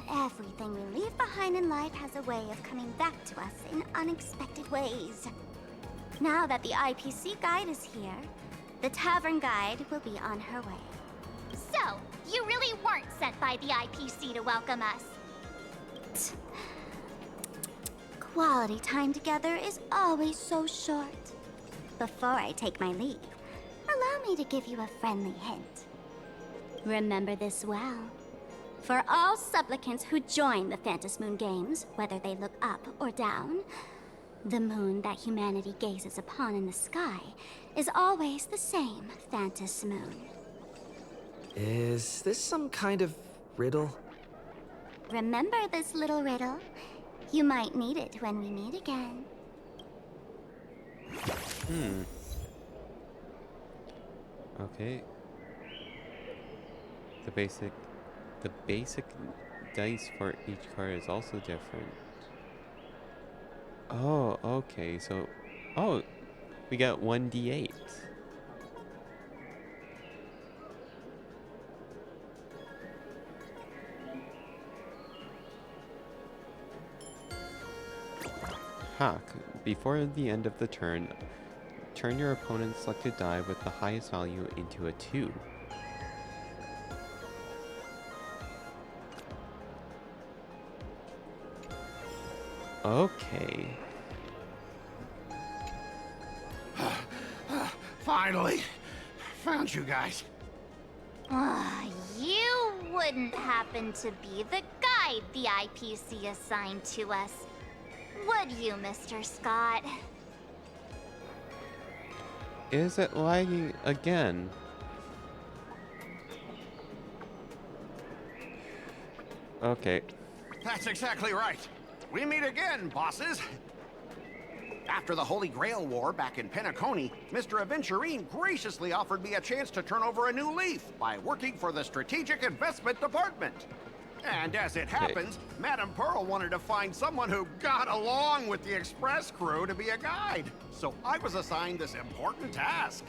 Speaker 13: Everything we leave behind in life has a way of coming back to us in unexpected ways. Now that the IPC guide is here, the tavern guide will be on her way.
Speaker 5: So, you really weren't sent by the IPC to welcome us.
Speaker 13: Quality time together is always so short. Before I take my leave, allow me to give you a friendly hint. Remember this well. For all supplicants who join the Phantom Moon Games, whether they look up or down, the moon that humanity gazes upon in the sky is always the same Phantom Moon.
Speaker 2: Is this some kind of riddle?
Speaker 13: Remember this little riddle? You might need it when we meet again.
Speaker 1: Okay. The basic dice for each card is also different. Oh, okay. So, oh, we got 1d8. Hack. Before the end of the turn, turn your opponent's selected die with the highest value into a 2. Okay.
Speaker 19: Finally! Found you guys.
Speaker 5: You wouldn't happen to be the guide the IPC assigned to us, would you, Mr. Scott?
Speaker 1: Is it lagging again? Okay.
Speaker 19: That's exactly right. We meet again, bosses. After the Holy Grail War back in Penacony, Mr. Aventurine graciously offered me a chance to turn over a new leaf by working for the Strategic Investment Department. And as it happens, Madame Pearl wanted to find someone who got along with the Express crew to be a guide. So I was assigned this important task.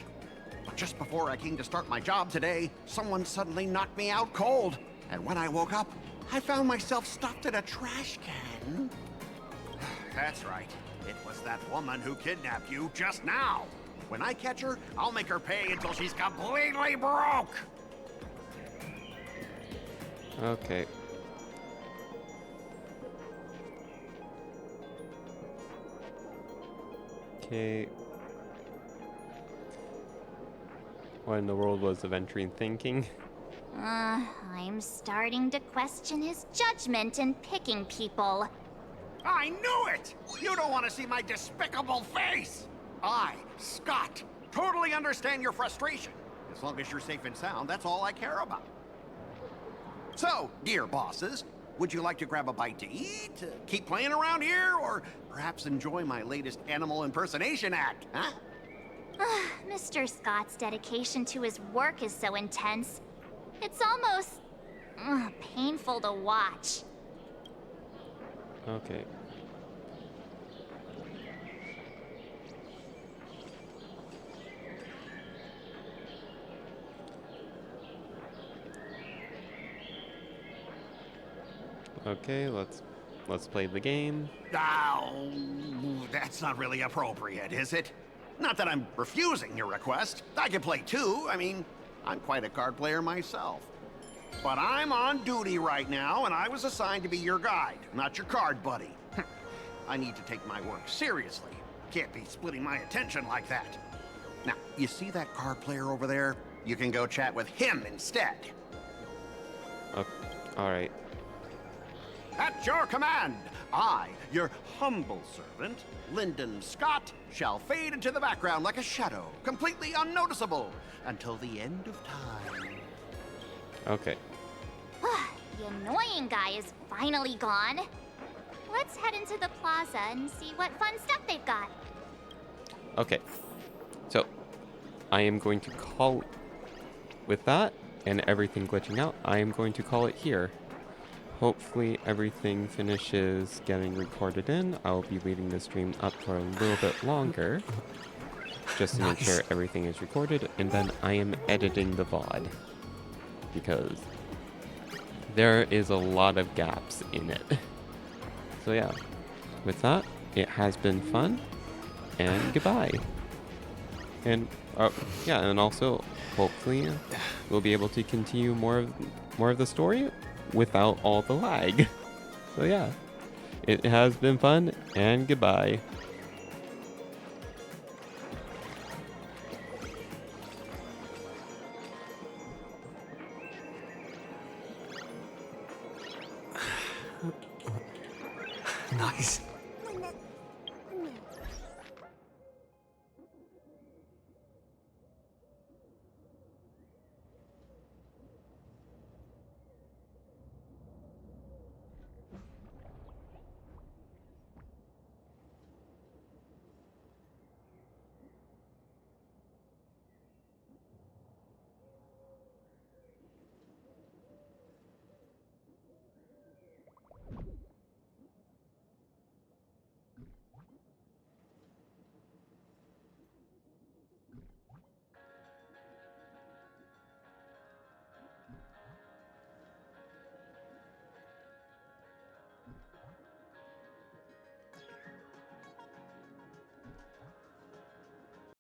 Speaker 19: But just before I came to start my job today, someone suddenly knocked me out cold. And when I woke up, I found myself stuffed in a trash can. That's right. It was that woman who kidnapped you just now. When I catch her, I'll make her pay until she's completely broke.
Speaker 1: Okay. Okay. What in the world was Aventurine thinking?
Speaker 5: I'm starting to question his judgment in picking people.
Speaker 19: I knew it! You don't want to see my despicable face! I, Scott, totally understand your frustration. As long as you're safe and sound, that's all I care about. So, dear bosses, would you like to grab a bite to eat, keep playing around here, or perhaps enjoy my latest animal impersonation act, huh?
Speaker 5: Mr. Scott's dedication to his work is so intense. It's almost painful to watch.
Speaker 1: Okay. Okay, let's play the game.
Speaker 19: Oh, that's not really appropriate, is it? Not that I'm refusing your request. I can play too. I mean, I'm quite a card player myself. But I'm on duty right now, and I was assigned to be your guide, not your card buddy. I need to take my work seriously. Can't be splitting my attention like that. Now, you see that card player over there? You can go chat with him instead.
Speaker 1: Alright.
Speaker 19: At your command, I, your humble servant, Lyndon Scott, shall fade into the background like a shadow, completely unnoticeable, until the end of time.
Speaker 1: Okay.
Speaker 5: The annoying guy is finally gone. Let's head into the plaza and see what fun stuff they've got.
Speaker 1: Okay. So, I am going to call... With that, and everything glitching out, I am going to call it here. hopefully everything finishes getting recorded in. I'll be leaving the stream up for a little bit longer, just to make sure everything is recorded, and then I am editing the VOD, because there is a lot of gaps in it. So yeah, with that, it has been fun, and goodbye. And yeah, and also hopefully we'll be able to continue more of the story without all the lag. So yeah, it has been fun, and goodbye.
Speaker 2: Nice.